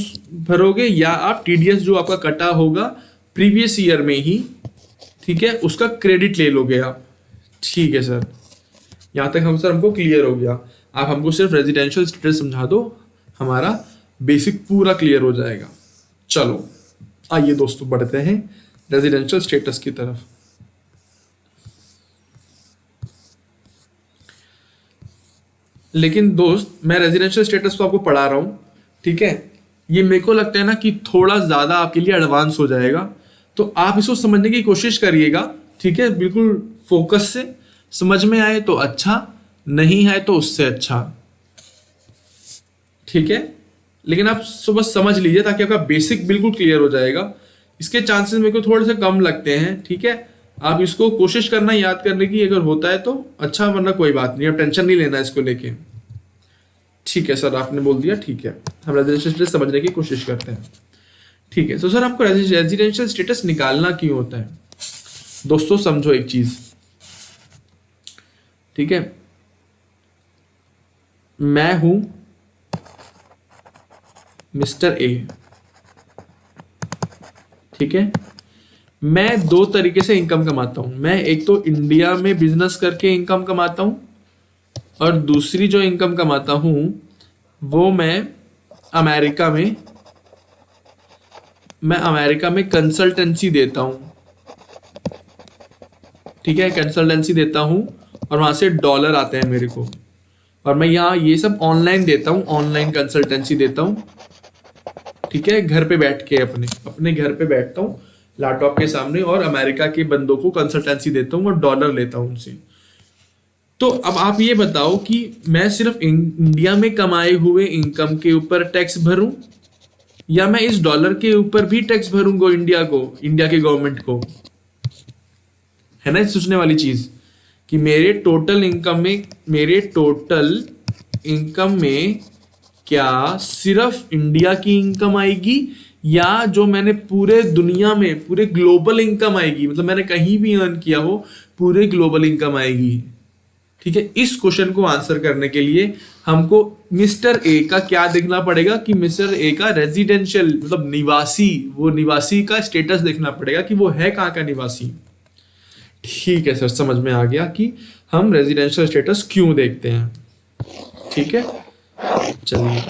भरोगे या आप टीडीएस जो आपका कटा होगा प्रीवियस ईयर में ही, ठीक है, उसका क्रेडिट ले लोगे आप। ठीक है सर, यहां तक हमको क्लियर हो गया। आप हमको सिर्फ रेजिडेंशियल स्टेटस समझा दो, हमारा बेसिक पूरा क्लियर हो जाएगा। चलो आइए दोस्तों बढ़ते हैं रेजिडेंशियल स्टेटस की तरफ। लेकिन दोस्त मैं रेजिडेंशियल स्टेटस तो आपको पढ़ा रहा हूं, ठीक है, ये मेरे को लगता है ना कि थोड़ा ज्यादा आपके लिए एडवांस हो जाएगा, तो आप इसको समझने की कोशिश करिएगा। ठीक है, बिल्कुल फोकस से, समझ में आए तो अच्छा, नहीं आए तो उससे अच्छा। ठीक है, लेकिन आप बस समझ लीजिए ताकि आपका बेसिक बिल्कुल क्लियर हो जाएगा। इसके चांसेस मेरे को थोड़े से कम लगते हैं। ठीक है, आप इसको कोशिश करना याद करने की, अगर होता है तो अच्छा, वरना कोई बात नहीं, आप टेंशन नहीं लेना इसको लेके। ठीक है सर, आपने बोल दिया, ठीक है, हम रेजिडेंशियल स्टेटस समझने की कोशिश करते हैं। ठीक है, तो सर हमको रेजिडेंशियल स्टेटस निकालना क्यों होता है? दोस्तों समझो एक चीज, ठीक है, मैं हूं मिस्टर ए, ठीक है, मैं 2 तरीके से इनकम कमाता हूं। मैं एक तो इंडिया में बिजनेस करके इनकम कमाता हूं और दूसरी जो इनकम कमाता हूं वो मैं अमेरिका में कंसल्टेंसी देता हूं। ठीक है, कंसल्टेंसी देता हूं और वहां से डॉलर आते हैं मेरे को, और मैं यहाँ ये सब ऑनलाइन देता हूँ, ऑनलाइन कंसल्टेंसी देता हूँ। ठीक है, घर पे बैठ के अपने घर पे बैठता हूँ लैपटॉप के सामने और अमेरिका के बंदों को कंसल्टेंसी देता हूँ और डॉलर लेता हूँ उनसे। तो अब आप ये बताओ कि मैं सिर्फ इंडिया में कमाए हुए इनकम के ऊपर टैक्स भरूं या मैं इस डॉलर के ऊपर भी टैक्स भरूंगा इंडिया के गवर्नमेंट को? है ना सोचने वाली चीज कि मेरे टोटल इनकम में क्या सिर्फ इंडिया की इनकम आएगी या जो मैंने पूरे दुनिया में पूरे ग्लोबल इनकम आएगी, मतलब मैंने कहीं भी अर्न किया हो पूरे ग्लोबल इनकम आएगी। ठीक है, इस क्वेश्चन को आंसर करने के लिए हमको मिस्टर ए का क्या देखना पड़ेगा कि मिस्टर ए का रेजिडेंशियल मतलब निवासी, वो निवासी का स्टेटस देखना पड़ेगा कि वो है कहाँ का निवासी। ठीक है सर, समझ में आ गया कि हम रेजिडेंशियल स्टेटस क्यों देखते हैं। ठीक है, चलिए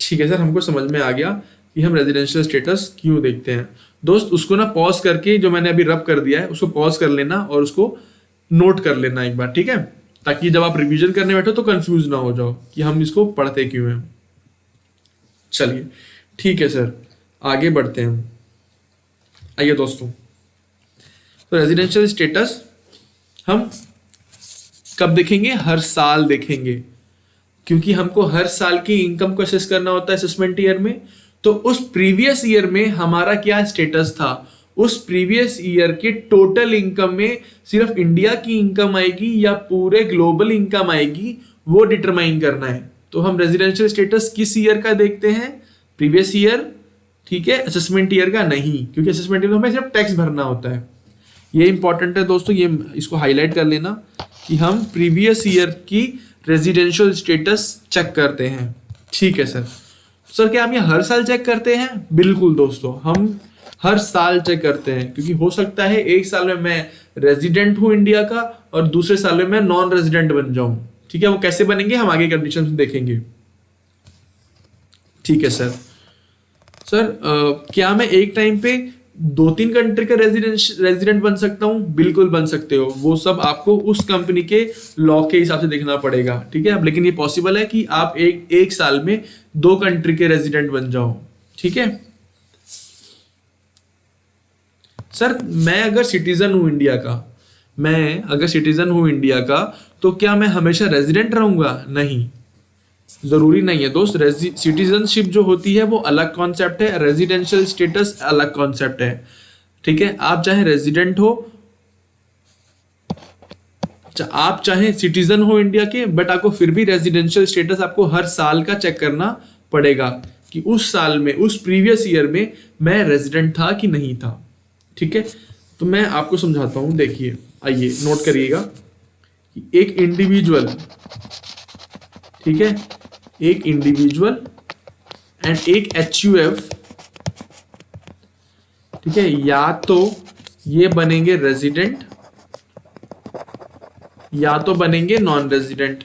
ठीक है सर, हमको समझ में आ गया कि हम रेजिडेंशियल स्टेटस क्यों देखते हैं। दोस्त उसको ना पॉज करके, जो मैंने अभी रब कर दिया है उसको पॉज कर लेना और उसको नोट कर लेना एक बार, ठीक है, ताकि जब आप रिवीजन करने बैठो तो कंफ्यूज ना हो जाओ कि हम इसको पढ़ते क्यों हैं। चलिए ठीक है सर, आगे बढ़ते हैं। आइए दोस्तों, तो रेजिडेंशियल स्टेटस हम कब देखेंगे? हर साल देखेंगे, क्योंकि हमको हर साल की इनकम को असेस करना होता है असेसमेंट ईयर में। तो उस प्रीवियस ईयर में हमारा क्या स्टेटस था, उस प्रीवियस ईयर के टोटल इनकम में सिर्फ इंडिया की इनकम आएगी या पूरे ग्लोबल इनकम आएगी, वो डिटरमाइन करना है। तो हम रेजिडेंशियल स्टेटस किस ईयर का देखते हैं? प्रीवियस ईयर, ठीक है, असेसमेंट ईयर का नहीं, क्योंकि असेसमेंट ईयर में हमें सिर्फ टैक्स भरना होता है। ये इंपॉर्टेंट है दोस्तों, ये इसको हाईलाइट कर लेना कि हम प्रीवियस ईयर की रेजिडेंशियल स्टेटस चेक करते हैं। ठीक है सर। सर क्या हम ये हर साल चेक करते हैं? बिल्कुल दोस्तों, हम हर साल चेक करते हैं, क्योंकि हो सकता है एक साल में मैं रेजिडेंट हूं इंडिया का और दूसरे साल में मैं नॉन रेजिडेंट बन जाऊं। ठीक है, वो कैसे बनेंगे हम आगे कंडीशन देखेंगे। ठीक है सर। सर क्या मैं एक टाइम पे 2-3 कंट्री का रेजिडेंट बन सकता हूँ? बिल्कुल बन सकते हो, वो सब आपको उस कंपनी के लॉ के हिसाब से देखना पड़ेगा। ठीक है, अब लेकिन ये पॉसिबल है कि आप एक साल में 2 कंट्री के रेजिडेंट बन जाओ। ठीक है सर, मैं अगर सिटीजन हूं इंडिया का, मैं अगर सिटीजन हूं इंडिया का, तो क्या मैं हमेशा रेजिडेंट रहूंगा? नहीं, जरूरी नहीं है दोस्त। सिटीजनशिप जो होती है वो अलग कॉन्सेप्ट है, रेजिडेंशियल स्टेटस अलग कॉन्सेप्ट है। ठीक है, आप चाहे रेजिडेंट हो, आप चाहे सिटीजन हो इंडिया के, बट आपको फिर भी रेजिडेंशियल स्टेटस आपको हर साल का चेक करना पड़ेगा कि उस साल में, उस प्रीवियस ईयर में मैं रेजिडेंट था कि नहीं था। ठीक है, तो मैं आपको समझाता हूं, देखिए, आइए नोट करिएगा कि एक इंडिविजुअल, ठीक है, एक इंडिविजुअल एंड एक HUF, ठीक है, या तो ये बनेंगे रेजिडेंट या तो बनेंगे नॉन रेजिडेंट।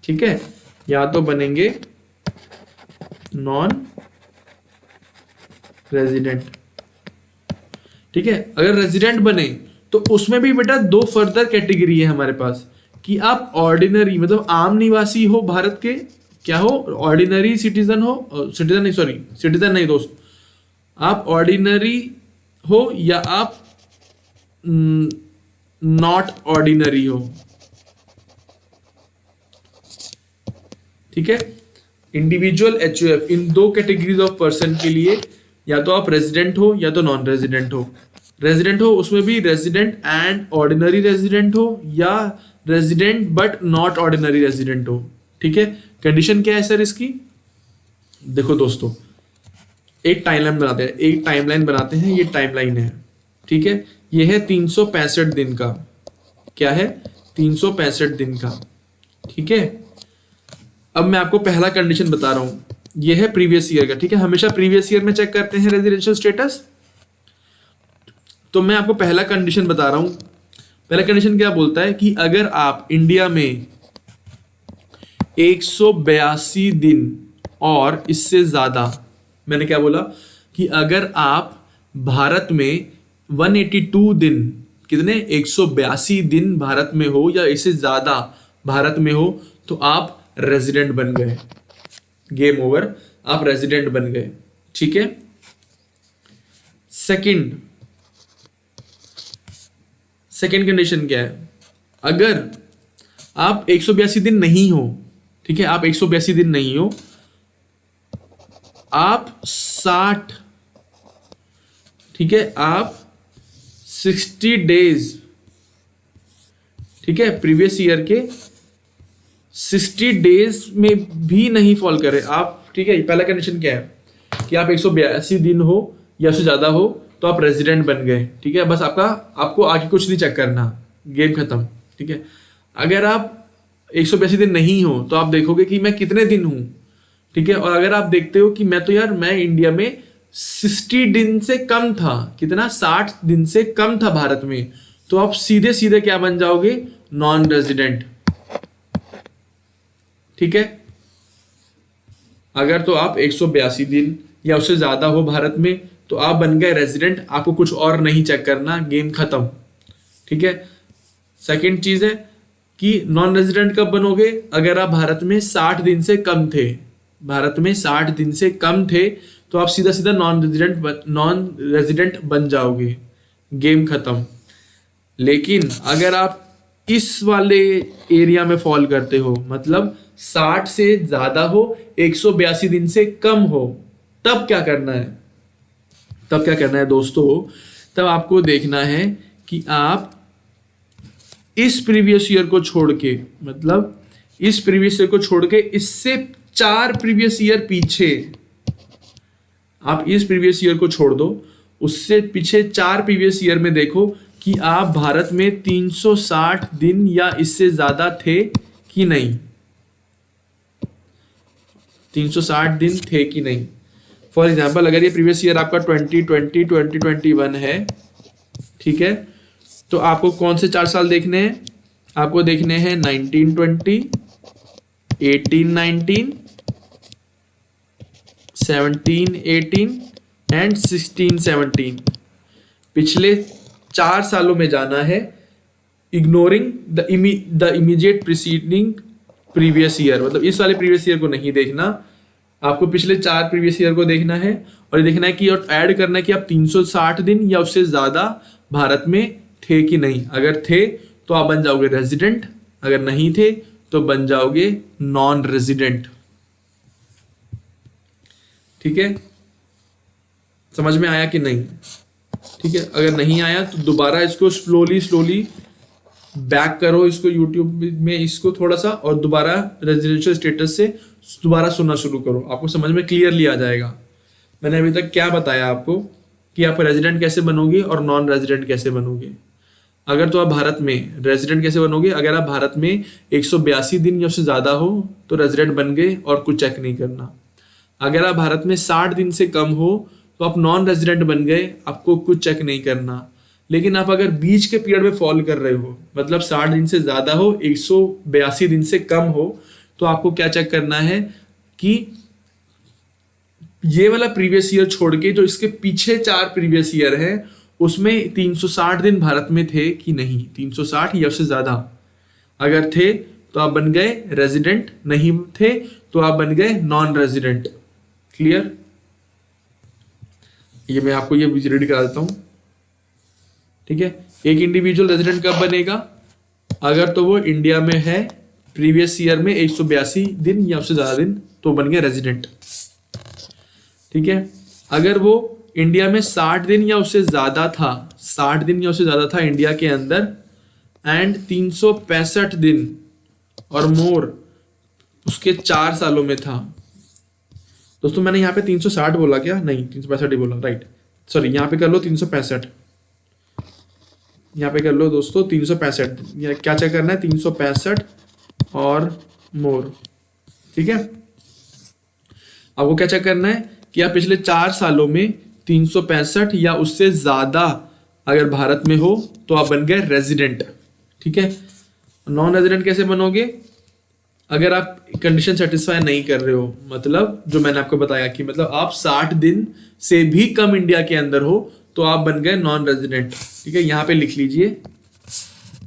ठीक है, या तो बनेंगे नॉन रेजिडेंट। ठीक है, अगर रेजिडेंट बने तो उसमें भी बेटा 2 फर्दर कैटेगरी है हमारे पास कि आप ऑर्डिनरी मतलब आम निवासी हो भारत के, क्या हो, ऑर्डिनरी सिटीजन हो, सिटीजन नहीं, सॉरी सिटीजन नहीं दोस्त, आप ऑर्डिनरी हो या आप नॉट ऑर्डिनरी हो। ठीक है, individual HUF, in 2 categories of person के लिए या तो आप रेजिडेंट हो या तो नॉन रेजिडेंट हो। रेजिडेंट हो उसमें भी रेजिडेंट एंड ऑर्डिनरी रेजिडेंट हो या resident but not ordinary resident हो। ठीक है, कंडीशन क्या है सर इसकी? देखो दोस्तों, एक टाइमलाइन बनाते हैं, ये टाइमलाइन है। ठीक है, ये है 365 दिन का, क्या है, 365 दिन का। ठीक है, अब मैं आपको पहला कंडीशन बता रहा हूं, ये है प्रीवियस ईयर का। ठीक है, हमेशा प्रीवियस ईयर में चेक करते हैं रेजिडेंशियल स्टेटस। तो मैं आपको पहला कंडीशन बता रहा हूं। पहला कंडीशन क्या बोलता है कि अगर आप इंडिया में 182 दिन और इससे ज्यादा, मैंने क्या बोला कि अगर आप भारत में 182 दिन, कितने, 182 दिन भारत में हो या इससे ज्यादा भारत में हो, तो आप रेजिडेंट बन गए, गेम ओवर, आप रेजिडेंट बन गए। ठीक है, सेकंड कंडीशन क्या है? अगर आप 182 दिन नहीं हो, ठीक है, आप 182 दिन नहीं हो, आप 60, ठीक है, आप 60 डेज, ठीक है, प्रीवियस ईयर के 60 डेज में भी नहीं फॉल करे आप, ठीक है। पहला कंडीशन क्या है कि आप 182 दिन हो या उससे ज़्यादा हो तो आप रेजिडेंट बन गए, ठीक है। बस आपको आगे कुछ नहीं चेक करना, गेम खत्म, ठीक है। अगर आप 182 दिन नहीं हो तो आप देखोगे कि मैं कितने दिन हूँ, ठीक है। और अगर आप देखते हो कि मैं इंडिया में 60 दिन से कम था, कितना, 60 दिन से कम था भारत में, तो आप सीधे सीधे क्या बन जाओगे, नॉन रेजिडेंट, ठीक है। अगर तो आप 182 दिन या उससे ज्यादा हो भारत में तो आप बन गए रेजिडेंट, आपको कुछ और नहीं चेक करना, गेम खत्म, ठीक है। सेकंड चीज है कि नॉन रेजिडेंट कब बनोगे, अगर आप भारत में 60 दिन से कम थे, भारत में 60 दिन से कम थे तो आप सीधा सीधा नॉन रेजिडेंट बन जाओगे, गेम खत्म। लेकिन अगर आप इस वाले एरिया में फॉल करते हो, मतलब 60 से ज्यादा हो, 182 दिन से कम हो, तब क्या करना है, दोस्तों, तब आपको देखना है कि आप इस प्रीवियस ईयर को छोड़ के, मतलब इस प्रीवियस ईयर को छोड़ के इससे 4 प्रीवियस ईयर पीछे, आप इस प्रीवियस ईयर को छोड़ दो, उससे पीछे 4 प्रीवियस ईयर में देखो कि आप भारत में 360 दिन या इससे ज्यादा थे कि नहीं, 360 दिन थे कि नहीं। फॉर एग्जाम्पल अगर ये प्रीवियस ईयर आपका 2020 2021 है, ठीक है, तो आपको कौन से 4 साल देखने हैं, आपको देखने हैं 1920, 1819, 1718 एंड 1617। पिछले 4 सालों में जाना है, ignoring the immediate preceding previous year, मतलब इस वाले प्रीवियस ईयर को नहीं देखना, आपको पिछले 4 प्रीवियस ईयर को देखना है और ये देखना है कि और ऐड करना है कि आप 360 दिन या उससे ज्यादा भारत में थे कि नहीं। अगर थे तो आप बन जाओगे रेजिडेंट, अगर नहीं थे तो बन जाओगे नॉन रेजिडेंट, ठीक है। समझ में आया कि नहीं, ठीक है। अगर नहीं आया तो दोबारा इसको स्लोली बैक करो, इसको यूट्यूब में इसको थोड़ा सा, और दोबारा रेजिडेंशियल स्टेटस से दोबारा सुनना शुरू करो, आपको समझ में क्लियरली आ जाएगा। मैंने अभी तक क्या बताया आपको कि आप रेजिडेंट कैसे बनोगे और नॉन रेजिडेंट कैसे बनोगे। अगर तो आप भारत में रेजिडेंट कैसे बनोगे, अगर आप भारत में 182 दिन या उससे ज्यादा हो तो रेजिडेंट बन गए और कुछ चेक नहीं करना। अगर आप भारत में 60 दिन से कम हो तो आप नॉन रेजिडेंट बन गए, आपको कुछ चेक नहीं करना। लेकिन आप अगर बीच के पीरियड में फॉल कर रहे हो, मतलब 60 दिन से ज्यादा हो, 182 दिन से कम हो, तो आपको क्या चेक करना है कि ये वाला प्रीवियस ईयर छोड़ के जो इसके पीछे 4 प्रीवियस ईयर है उसमें 360 दिन भारत में थे कि नहीं, 360 या उससे ज्यादा। अगर थे तो आप बन गए रेजिडेंट, नहीं थे तो आप बन गए नॉन रेजिडेंट। क्लियर? ये मैं आपको ये रीड करा देता हूं, ठीक है। एक इंडिविजुअल रेजिडेंट कब बनेगा, अगर तो वो इंडिया में है प्रीवियस ईयर में 182 दिन या उससे ज्यादा दिन, तो बन गया रेजिडेंट, ठीक है। अगर वो इंडिया में 60 दिन या उससे ज्यादा था, 60 दिन या उससे ज्यादा था इंडिया के अंदर, एंड 365 दिन और मोर उसके 4 सालों में था। दोस्तों मैंने यहाँ पे 360 बोला क्या, नहीं 365 ही बोला, राइट, सॉरी। यहाँ पे कर लो 365, यहाँ पे कर लो दोस्तों 365, क्या चेक करना है, 365 और मोर, ठीक है। आपको क्या चेक करना है कि आप पिछले 4 सालों में 365 या उससे ज्यादा अगर भारत में हो तो आप बन गए रेजिडेंट, ठीक है। नॉन रेजिडेंट कैसे बनोगे, अगर आप कंडीशन सेटिस्फाई नहीं कर रहे हो, मतलब जो मैंने आपको बताया कि मतलब आप 60 दिन से भी कम इंडिया के अंदर हो तो आप बन गए नॉन रेजिडेंट, ठीक है। यहां पे लिख लीजिए,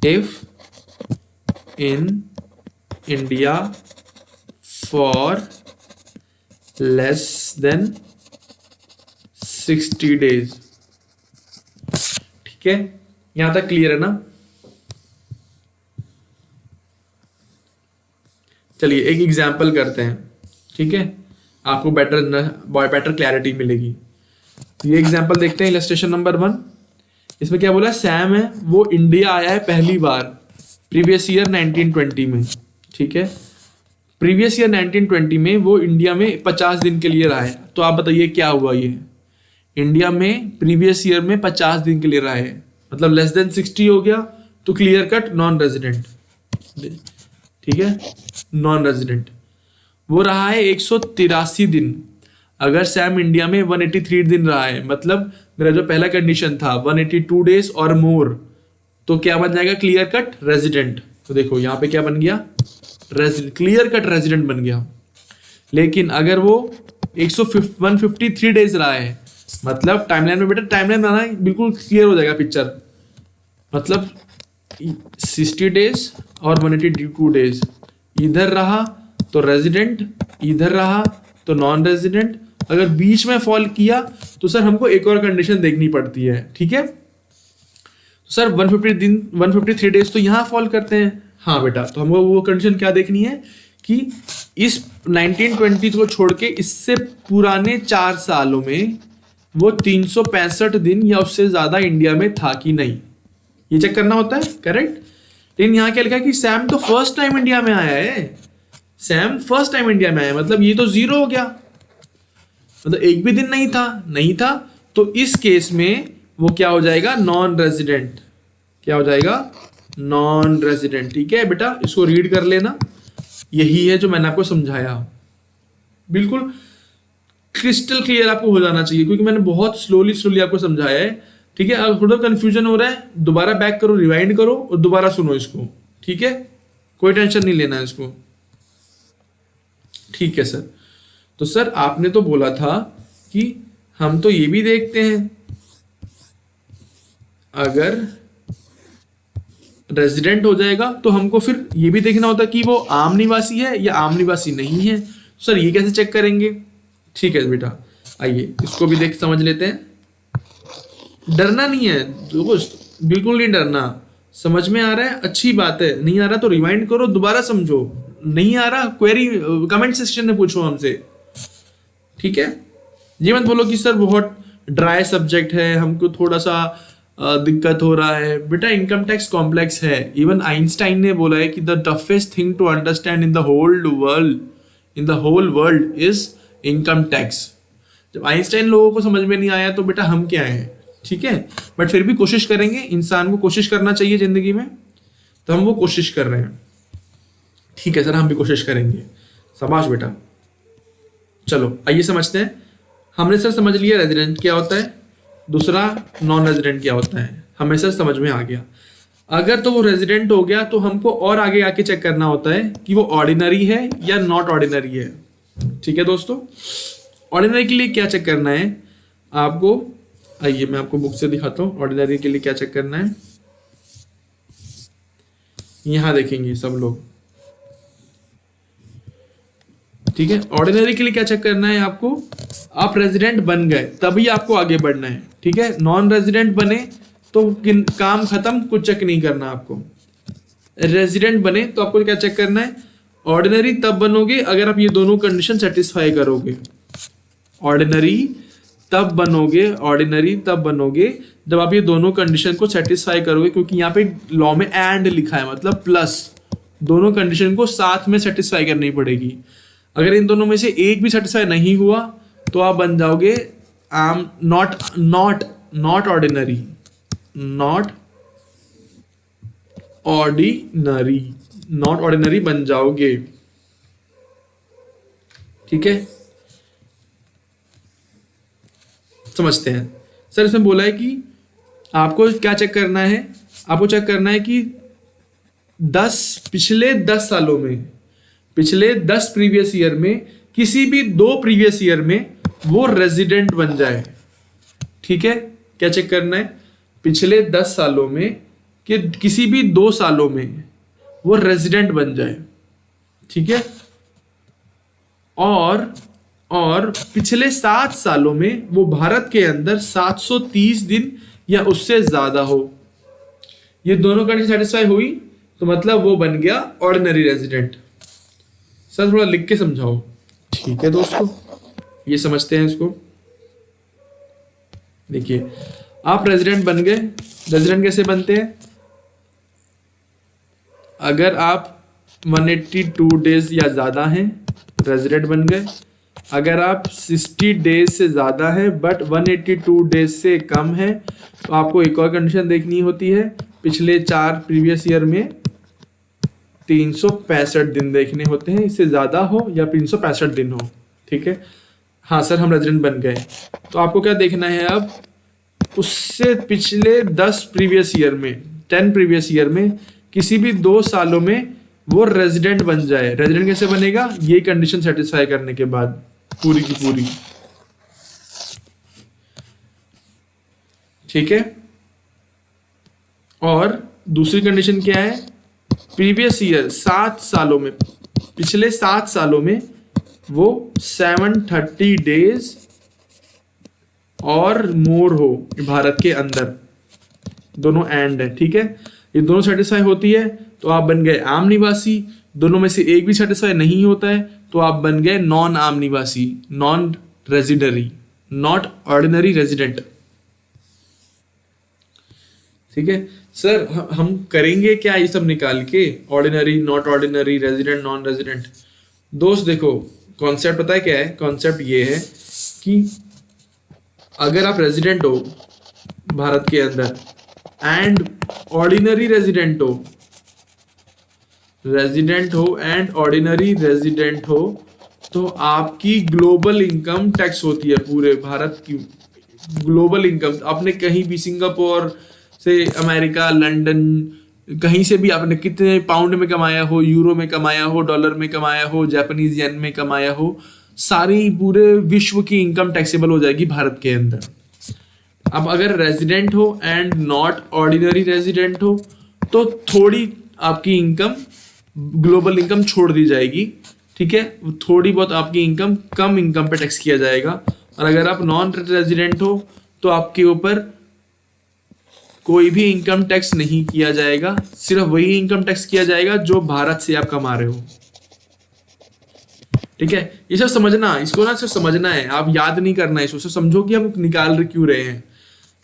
if in India for less than 60 days, ठीक है। यहां तक क्लियर है ना। चलिए एक एग्जाम्पल करते हैं, ठीक है, आपको बेटर क्लैरिटी मिलेगी। तो ये एग्जाम्पल देखते हैं, इलस्ट्रेशन नंबर 1। इसमें क्या बोला, सैम है वो इंडिया आया है पहली बार प्रीवियस ईयर 1920 में, ठीक है। प्रीवियस ईयर 1920 में वो इंडिया में 50 दिन के लिए रहा है। तो आप बताइए क्या हुआ, ये इंडिया में प्रीवियस ईयर में 50 दिन के लिए रहा है, मतलब लेस देन 60 हो गया, तो क्लियर कट नॉन रेजिडेंट, ठीक है, नॉन रेजिडेंट। वो रहा है 183 दिन। अगर सैम इंडिया में 183 दिन रहा है, मतलब मेरा जो पहला कंडीशन था 182 डेज और मोर, तो क्या बन जाएगा, क्लियर कट रेजिडेंट। तो देखो यहाँ पे क्या बन गया, क्लियर कट रेजिडेंट बन गया। लेकिन अगर वो 153 डेज रहा है, मतलब टाइमलाइन में, बेटा टाइमलाइन बनाना बिल्कुल क्लियर हो जाएगा पिक्चर, मतलब 60 डेज और 182 डेज, इधर रहा तो रेजिडेंट, इधर रहा तो नॉन रेजिडेंट। अगर बीच में फॉल किया तो सर हमको एक और कंडीशन देखनी पड़ती है, ठीक है। तो सर 153 डेज तो यहाँ फॉल करते हैं, हाँ बेटा, तो हमको वो कंडीशन क्या देखनी है कि इस 1920 को छोड़ के इससे पुराने 4 सालों में वो 365 दिन या उससे ज्यादा इंडिया में था कि नहीं, ये चेक करना होता है, करेक्ट। लेकिन यहाँ क्या लिखा है कि सैम तो फर्स्ट टाइम इंडिया में आया है, सैम फर्स्ट टाइम इंडिया में आया, मतलब ये तो जीरो हो गया, मतलब एक भी दिन नहीं था। तो इस केस में वो क्या हो जाएगा, नॉन रेजिडेंट, क्या हो जाएगा, नॉन रेजिडेंट, ठीक है बेटा, इसको रीड कर लेना। यही है जो मैंने आपको समझाया, बिल्कुल क्रिस्टल क्लियर आपको हो जाना चाहिए, क्योंकि मैंने बहुत स्लोली आपको समझाया है, ठीक है। अगर थोड़ा कंफ्यूजन हो रहा है, दोबारा बैक करो, रिवाइंड करो और दोबारा सुनो इसको, ठीक है, कोई टेंशन नहीं लेना है इसको, ठीक है सर। तो सर आपने तो बोला था कि हम तो ये भी देखते हैं, अगर रेजिडेंट हो जाएगा तो हमको फिर ये भी देखना होता कि वो आम निवासी है या आम निवासी नहीं है। सर ये कैसे चेक करेंगे, ठीक है बेटा, आइए इसको भी देख समझ लेते हैं। डरना नहीं है दोस्त, बिल्कुल नहीं डरना, समझ में आ रहा है अच्छी बात है, नहीं आ रहा तो रिवाइंड करो, दोबारा समझो, नहीं आ रहा क्वेरी कमेंट सेक्शन में पूछो हमसे, ठीक है। ये मत बोलो कि सर बहुत ड्राई सब्जेक्ट है, हमको थोड़ा सा दिक्कत हो रहा है। बेटा इनकम टैक्स कॉम्प्लेक्स है, इवन आइंस्टाइन ने बोला है कि the toughest thing to understand in the whole world is income tax. जब आइंस्टाइन लोगों को समझ में नहीं आया तो बेटा हम क्या हैं, ठीक है। बट फिर भी कोशिश करेंगे, इंसान को कोशिश करना चाहिए जिंदगी में, तो हम वो कोशिश कर रहे हैं, ठीक है सर, हम भी कोशिश करेंगे, शाबाश बेटा। चलो आइए समझते हैं। हमने सर समझ लिया रेजिडेंट क्या होता है, दूसरा नॉन रेजिडेंट क्या होता है, हमें सर समझ में आ गया। अगर तो वो रेजिडेंट हो गया तो हमको और आगे आके चेक करना होता है कि वो ऑर्डिनरी है या नॉट ऑर्डिनरी है, ठीक है दोस्तों। ऑर्डिनरी के लिए क्या चेक करना है आपको, आइए मैं आपको बुक से दिखाता हूँ ऑर्डिनरी के लिए क्या चेक करना है। यहां देखेंगे सब लोग, ठीक है। ऑर्डिनरी के लिए क्या चेक करना है आपको, आप रेजिडेंट बन गए तभी आपको आगे बढ़ना है, ठीक है। नॉन रेजिडेंट बने तो काम खत्म, कुछ चेक नहीं करना आपको। रेजिडेंट बने तो आपको क्या चेक करना है, ऑर्डिनरी तब बनोगे अगर आप ये दोनों कंडीशन सेटिस्फाई करोगे। ऑर्डिनरी तब बनोगे जब आप ये दोनों कंडीशन को सेटिस्फाई करोगे, क्योंकि यहाँ पे लॉ में एंड लिखा है, मतलब प्लस, दोनों कंडीशन को साथ में सेटिस्फाई करनी पड़ेगी। अगर इन दोनों में से एक भी सेटिस्फाई नहीं हुआ तो आप बन जाओगे नॉट ऑर्डिनरी बन जाओगे, ठीक है। समझते हैं सर, इसमें बोला है कि आपको क्या चेक करना है, आपको चेक करना है कि पिछले 10 सालों में, पिछले 10 प्रीवियस ईयर में किसी भी 2 प्रीवियस ईयर में वो रेजिडेंट बन जाए, ठीक है। क्या चेक करना है, पिछले 10 सालों में कि किसी भी 2 सालों में वो रेजिडेंट बन जाए, ठीक है। और पिछले 7 सालों में वो भारत के अंदर 730 दिन या उससे ज्यादा हो। ये दोनों कंडीशन सेटिस्फाई हुई तो मतलब वो बन गया ऑर्डिनरी रेजिडेंट। सर थोड़ा लिख के समझाओ, ठीक है दोस्तों, ये समझते हैं इसको। देखिए आप रेजिडेंट बन गए। रेजिडेंट कैसे बनते हैं? अगर आप 182 डेज या ज़्यादा हैं, रेजिडेंट बन गए। अगर आप 60 डेज से ज़्यादा है बट 182 डेज से कम है, तो आपको एक और कंडीशन देखनी होती है। पिछले 4 प्रीवियस ईयर में 365 दिन देखने होते हैं, इससे ज़्यादा हो या 365 दिन हो। ठीक है, हाँ सर हम रेजिडेंट बन गए। तो आपको क्या देखना है अब? उससे पिछले 10 प्रीवियस ईयर में, 10 प्रीवियस ईयर में किसी भी 2 सालों में वो रेजिडेंट बन जाए। रेजिडेंट कैसे बनेगा? ये कंडीशन सेटिस्फाई करने के बाद पूरी की पूरी। ठीक है, और दूसरी कंडीशन क्या है? प्रीवियस ईयर 7 सालों में, पिछले 7 सालों में वो 730 डेज और मोर हो भारत के अंदर, दोनों एंड है। ठीक है, ये दोनों सेटिस्फाई होती है तो आप बन गए आम निवासी। दोनों में से एक भी सेटिस्फाई नहीं होता है तो आप बन गए नॉन आम निवासी, non residuary, not ordinary resident. ठीक है सर, हम करेंगे क्या ये सब निकाल के? Ordinary, not ordinary, resident, non resident. दोस्त देखो, कॉन्सेप्ट पता है क्या है? कॉन्सेप्ट ये है कि अगर आप रेजिडेंट हो भारत के अंदर एंड ऑर्डिनरी रेजिडेंट हो, एंड ऑर्डिनरी रेजिडेंट हो, तो आपकी ग्लोबल इनकम टैक्स होती है पूरे भारत की। ग्लोबल इनकम आपने कहीं भी, सिंगापुर से अमेरिका, लंदन, कहीं से भी आपने कितने पाउंड में कमाया हो, यूरो में कमाया हो, डॉलर में कमाया हो, जापानीज येन में कमाया हो, सारी पूरे विश्व की इनकम टैक्सेबल हो जाएगी भारत के अंदर। अब अगर रेजिडेंट हो एंड नॉट ऑर्डिनरी रेजिडेंट हो तो थोड़ी आपकी इनकम, ग्लोबल इनकम छोड़ दी जाएगी। ठीक है, थोड़ी बहुत आपकी इनकम, कम इनकम पे टैक्स किया जाएगा। और अगर आप नॉन रेजिडेंट हो तो आपके ऊपर कोई भी इनकम टैक्स नहीं किया जाएगा, सिर्फ वही इनकम टैक्स किया जाएगा जो भारत से आप कमा रहे हो। ठीक है, ये सब समझना, इसको ना सिर्फ समझना है, आप याद नहीं करना है, इसको सिर्फ समझो कि हम निकाल क्यों रहे हैं।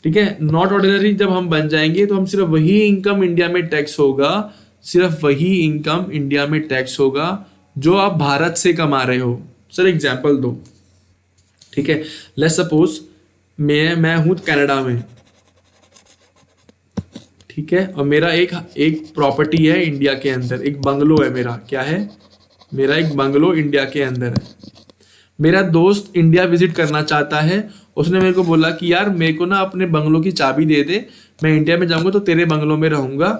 ठीक है, नॉट ऑर्डिनरी जब हम बन जाएंगे तो हम सिर्फ वही इनकम इंडिया में टैक्स होगा, सिर्फ वही इनकम इंडिया में टैक्स होगा जो आप भारत से कमा रहे हो। सर एग्जांपल दो। ठीक है, लेट्स सपोज मैं हूं कनाडा में। ठीक है, और मेरा एक प्रॉपर्टी है इंडिया के अंदर, एक बंगलो है मेरा। क्या है? मेरा एक बंगलो इंडिया के अंदर है। मेरा दोस्त इंडिया विजिट करना चाहता है, उसने मेरे को बोला कि यार मेरे को ना अपने बंगलो की चाबी दे दे, मैं इंडिया में जाऊंगा तो तेरे बंगलो में रहूंगा,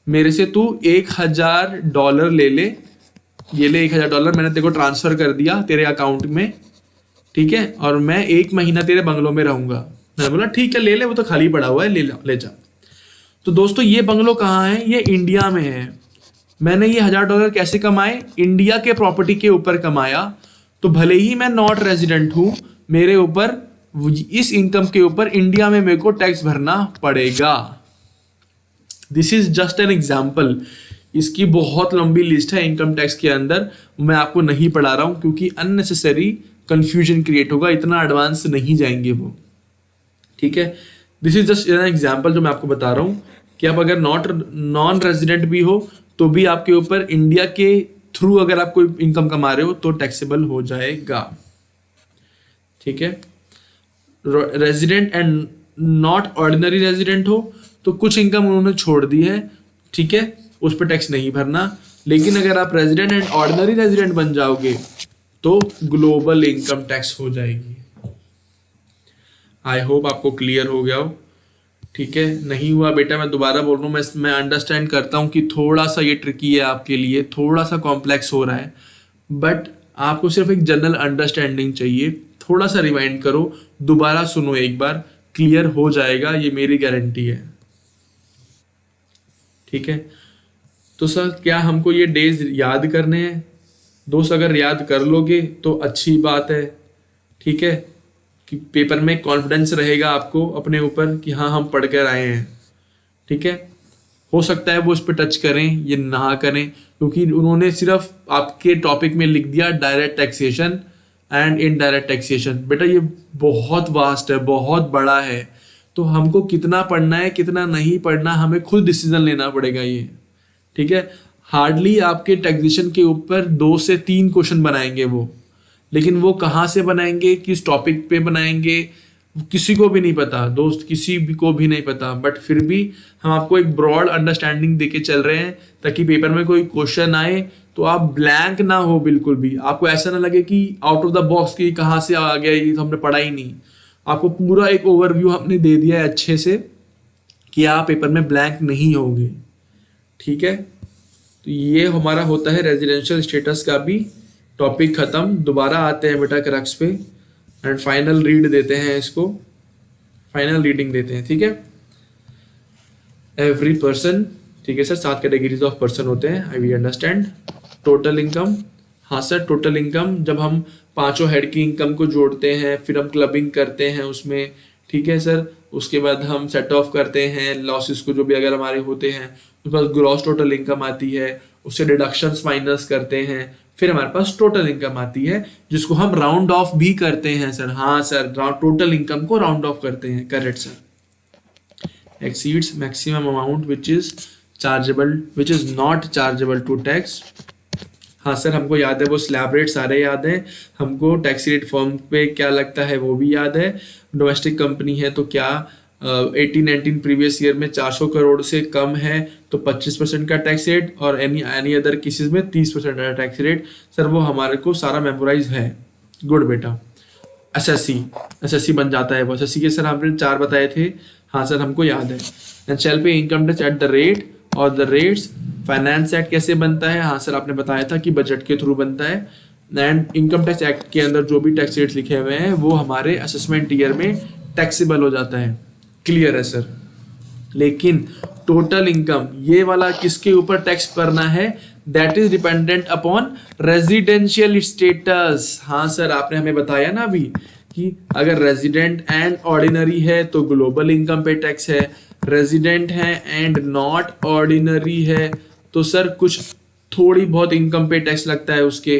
मेरे से तू $1000 ले ले, ये ले $1000, मैंने तेरे को ट्रांसफर कर दिया तेरे अकाउंट में। ठीक है, और मैं 1 महीना तेरे बंगलो में रहूंगा। मैंने बोला ठीक है ले ले, वो तो खाली पड़ा हुआ है, ले जा। तो दोस्तों ये बंगलो कहाँ है? ये इंडिया में है। मैंने ये $1000 कैसे कमाए? इंडिया के प्रॉपर्टी के ऊपर कमाया। तो भले ही मैं नॉट रेजिडेंट हूं, मेरे ऊपर, इस इनकम के ऊपर इंडिया में मेरे को टैक्स भरना पड़ेगा। This is just an example. इसकी बहुत लंबी लिस्ट है इनकम टैक्स के अंदर, मैं आपको नहीं पढ़ा रहा हूं क्योंकि अननेसेसरी कंफ्यूजन क्रिएट होगा, इतना एडवांस नहीं जाएंगे वो। ठीक है, this is just an example जो मैं आपको बता रहा हूं कि आप अगर नॉन रेजिडेंट भी हो तो भी आपके ऊपर इंडिया के थ्रू अगर आप कोई इनकम कमा रहे हो तो टैक्सेबल हो जाएगा। ठीक है, resident and not ordinary resident हो तो कुछ इनकम उन्होंने छोड़ दी है। ठीक है, उस पर टैक्स नहीं भरना। लेकिन अगर आप रेजिडेंट एंड ऑर्डिनरी रेजिडेंट बन जाओगे तो ग्लोबल इनकम टैक्स हो जाएगी। आई होप आपको क्लियर हो गया हो। ठीक है, नहीं हुआ बेटा मैं दोबारा बोल रहा हूँ, मैं अंडरस्टैंड करता हूँ कि थोड़ा सा ये ट्रिकी है आपके लिए, थोड़ा सा कॉम्प्लेक्स हो रहा है, बट आपको सिर्फ एक जनरल अंडरस्टैंडिंग चाहिए। थोड़ा सा रिवाइंड करो, दोबारा सुनो एक बार, क्लियर हो जाएगा, ये मेरी गारंटी है। ठीक है, तो सर क्या हमको ये डेज याद करने हैं? दोस्त अगर याद कर लोगे तो अच्छी बात है। ठीक है, कि पेपर में कॉन्फिडेंस रहेगा आपको अपने ऊपर कि हाँ हम पढ़ कर आए हैं। ठीक है, हो सकता है वो उस पर टच करें, ये ना करें, क्योंकि उन्होंने सिर्फ आपके टॉपिक में लिख दिया direct taxation and indirect taxation. बेटा ये बहुत वास्ट है, बहुत बड़ा है, तो हमको कितना पढ़ना है कितना नहीं पढ़ना हमें खुद डिसीजन लेना पड़ेगा ये, ठीक है। हार्डली आपके टैक्सेशन के ऊपर 2 से 3 क्वेश्चन बनाएंगे वो, लेकिन वो कहाँ से बनाएंगे, किस टॉपिक पे बनाएंगे, किसी को भी नहीं पता दोस्त, किसी भी को भी नहीं पता। बट फिर भी हम आपको एक ब्रॉड अंडरस्टैंडिंग देके चल रहे हैं ताकि पेपर में कोई क्वेश्चन आए तो आप ब्लैंक ना हो बिल्कुल भी, आपको ऐसा ना लगे कि आउट ऑफ द बॉक्स की कहाँ से आ गया ये तो हमने पढ़ा ही नहीं। आपको पूरा एक ओवरव्यू हमने दे दिया है अच्छे से कि आप पेपर में ब्लैंक नहीं होंगे, ठीक है। तो ये हमारा होता है रेजिडेंशियल स्टेटस का भी टॉपिक खत्म। दोबारा आते हैं बेटा क्रक्स पे एंड फाइनल रीड देते हैं, इसको फाइनल रीडिंग देते हैं, ठीक है। एवरी पर्सन, ठीक है सर, 7 कैटेगरीज ऑफ पर्सन होते हैं, आई वी अंडरस्टैंड। टोटल इनकम, हाँ सर, टोटल इनकम जब हम पांचों हेड की इनकम को जोड़ते हैं फिर हम क्लबिंग करते हैं उसमें, ठीक है सर। उसके बाद हम सेट ऑफ करते हैं लॉसेस को जो भी अगर हमारे होते हैं, उसके बाद ग्रॉस टोटल इनकम आती है, उससे डिडक्शंस माइनस करते हैं, फिर हमारे पास टोटल इनकम आती है जिसको हम राउंड ऑफ भी करते हैं सर। हाँ सर, टोटल इनकम को राउंड ऑफ करते हैं, correct sir. Exceeds maximum amount which is chargeable, which is not chargeable to tax. हाँ सर, हमको याद है वो स्लैब रेट सारे याद हैं, हमको टैक्स रेट फॉर्म पे क्या लगता है वो भी याद है। डोमेस्टिक कंपनी है तो क्या 18-19 प्रीवियस ईयर में 400 करोड़ से कम है तो 25% का टैक्स रेट, और एनी अदर केसेस में 30% का टैक्स रेट। सर वो हमारे को सारा मेमोराइज है, गुड बेटा। एसएससी बन जाता है वो, एसएससी के सर आपने 4 बताए थे, हाँ सर हमको याद है। एंड शैल पे income tax at the rate और द रेट्स। फाइनेंस एक्ट कैसे बनता है, हाँ सर आपने बताया था कि बजट के थ्रू बनता है। एंड इनकम टैक्स एक्ट के अंदर जो भी टैक्स रेट्स लिखे हुए हैं वो हमारे असेसमेंट ईयर में टैक्सेबल हो जाता है, क्लियर है सर। लेकिन टोटल इनकम ये वाला किसके ऊपर टैक्स करना है, that is dependent upon residential status. हाँ सर, आपने हमें बताया ना अभी कि अगर रेजिडेंट एंड ऑर्डिनरी है तो ग्लोबल इनकम पे टैक्स है, रेजिडेंट है एंड नॉट ऑर्डिनरी है तो सर कुछ थोड़ी बहुत इनकम पे टैक्स लगता है उसके।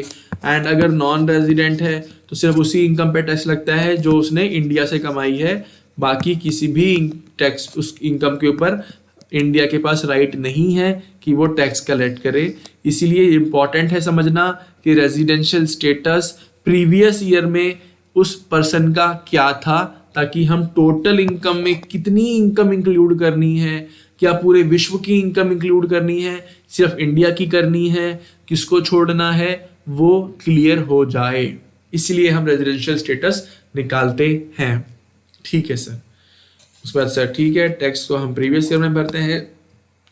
एंड अगर नॉन रेजिडेंट है तो सिर्फ उसी इनकम पे टैक्स लगता है जो उसने इंडिया से कमाई है, बाकी किसी भी टैक्स उस इनकम के ऊपर इंडिया के पास राइट नहीं है कि वो टैक्स कलेक्ट करे। इसीलिए इम्पॉर्टेंट है समझना कि रेजिडेंशियल स्टेटस प्रीवियस ईयर में उस पर्सन का क्या था, ताकि हम टोटल इनकम में कितनी इनकम इंक्लूड करनी है, क्या पूरे विश्व की इनकम इंक्लूड करनी है, सिर्फ इंडिया की करनी है, किसको छोड़ना है, वो क्लियर हो जाए। इसलिए हम रेजिडेंशियल स्टेटस निकालते हैं, ठीक है सर। उसके बाद सर ठीक है, टैक्स को हम प्रीवियस ईयर में भरते हैं,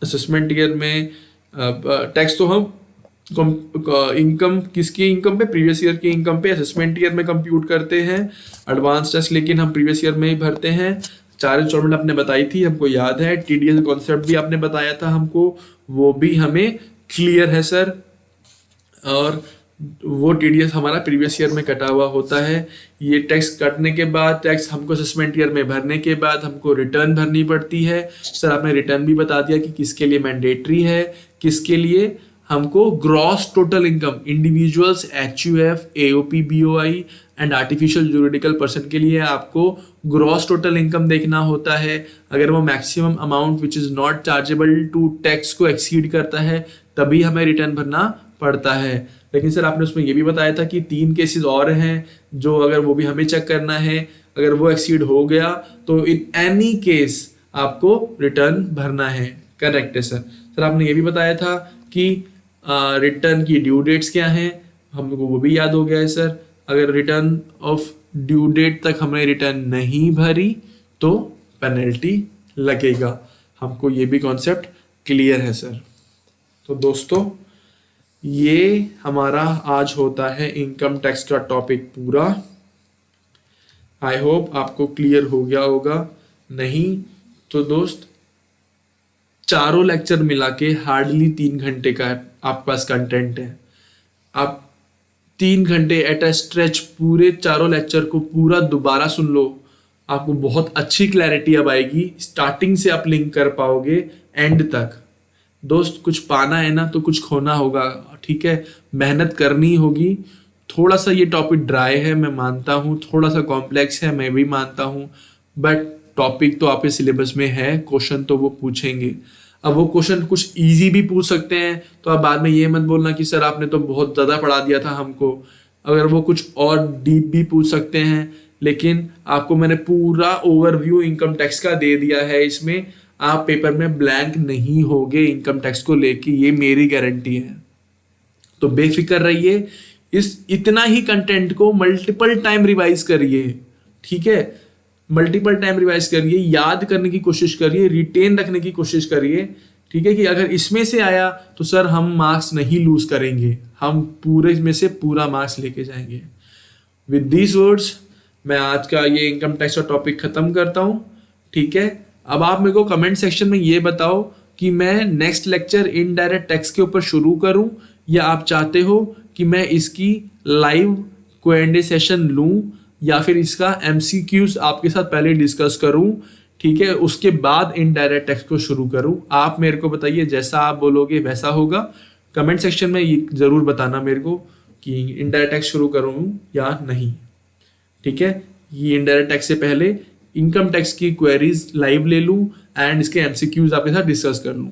असेसमेंट ईयर में टैक्स तो हम इनकम किसकी इनकम पे, प्रीवियस ईयर की इनकम पे असेसमेंट ईयर में कंप्यूट करते हैं। एडवांस टैक्स लेकिन हम प्रीवियस ईयर में ही भरते हैं। 4 इंस्टॉलमेंट आपने बताई थी, हमको याद है। टीडीएस कॉन्सेप्ट भी आपने बताया था हमको, वो भी हमें क्लियर है सर। और वो टीडीएस हमारा प्रीवियस ईयर में कटा हुआ होता है। ये टैक्स कटने के बाद, टैक्स हमको असेसमेंट ईयर में भरने के बाद हमको रिटर्न भरनी पड़ती है। सर आपने रिटर्न भी बता दिया कि किसके लिए मैंडेटरी है, किसके लिए, हमको gross total income, individuals, HUF, AOP, BOI and artificial juridical person के लिए आपको ग्रॉस टोटल इनकम देखना होता है। अगर वो maximum amount which is not chargeable to tax को एक्सीड करता है तभी हमें रिटर्न भरना पड़ता है। लेकिन सर आपने उसमें ये भी बताया था कि 3 केसेस और हैं जो अगर वो भी हमें चेक करना है, अगर वो एक्सीड हो गया तो इन एनी केस आपको रिटर्न भरना है, करेक्ट है सर। सर आपने ये भी बताया था कि रिटर्न की ड्यू डेट्स क्या हैं, हमको वो भी याद हो गया है सर। अगर रिटर्न ऑफ ड्यू डेट तक हमने रिटर्न नहीं भरी तो पेनल्टी लगेगा, हमको ये भी कॉन्सेप्ट क्लियर है सर। तो दोस्तों ये हमारा आज होता है इनकम टैक्स का टॉपिक पूरा। आई होप आपको क्लियर हो गया होगा, नहीं तो दोस्त चारों लेक्चर मिला के हार्डली 3 घंटे का आपके पास कंटेंट है। आप 3 घंटे एट अ स्ट्रेच पूरे चारों लेक्चर को पूरा दोबारा सुन लो, आपको बहुत अच्छी क्लैरिटी अब आएगी। स्टार्टिंग से आप लिंक कर पाओगे एंड तक। दोस्त कुछ पाना है ना तो कुछ खोना होगा, ठीक है, मेहनत करनी होगी। थोड़ा सा ये टॉपिक ड्राई है, मैं मानता हूँ, थोड़ा सा कॉम्प्लेक्स है, मैं भी मानता हूँ, बट टॉपिक तो आपके सिलेबस में है, क्वेश्चन तो वो पूछेंगे। अब वो क्वेश्चन कुछ इजी भी पूछ सकते हैं, तो आप बाद में ये मत बोलना कि सर आपने तो बहुत ज़्यादा पढ़ा दिया था हमको। अगर वो कुछ और डीप भी पूछ सकते हैं, लेकिन आपको मैंने पूरा ओवरव्यू इनकम टैक्स का दे दिया है, इसमें आप पेपर में ब्लैंक नहीं होगे इनकम टैक्स को लेके, ये मेरी गारंटी है। तो बेफिक्र रहिए, इस इतना ही कंटेंट को मल्टीपल टाइम रिवाइज करिए, ठीक है, मल्टीपल टाइम रिवाइज करिए, याद करने की कोशिश करिए, रिटेन रखने की कोशिश करिए, ठीक है, कि अगर इसमें से आया तो सर हम मार्क्स नहीं लूज करेंगे, हम पूरे में से पूरा मार्क्स लेके जाएंगे। विद दीज वर्ड्स मैं आज का ये इनकम टैक्स का टॉपिक खत्म करता हूँ, ठीक है। अब आप मेरे को कमेंट सेक्शन में ये बताओ कि मैं नेक्स्ट लेक्चर इनडायरेक्ट टैक्स के ऊपर शुरू करूँ, या आप चाहते हो कि मैं इसकी लाइव Q&A सेशन लूँ, या फिर इसका MCQs आपके साथ पहले डिस्कस करूँ, ठीक है, उसके बाद इनडायरेक्ट टैक्स को शुरू करूँ। आप मेरे को बताइए, जैसा आप बोलोगे वैसा होगा। कमेंट सेक्शन में ये ज़रूर बताना मेरे को कि इनडायरेक्ट टैक्स शुरू करूँ या नहीं, ठीक है। ये इनडायरेक्ट टैक्स से पहले इनकम टैक्स की क्वेरीज लाइव ले लूँ एंड इसके MCQs आपके साथ डिस्कस कर लूँ।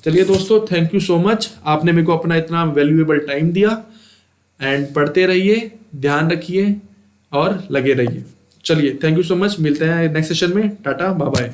चलिए दोस्तों, थैंक यू सो मच, आपने मेरे को अपना इतना वैल्यूएबल टाइम दिया। एंड पढ़ते रहिए, ध्यान रखिए और लगे रहिए। चलिए, थैंक यू सो मच, मिलते हैं नेक्स्ट सेशन में। Tata, bye bye.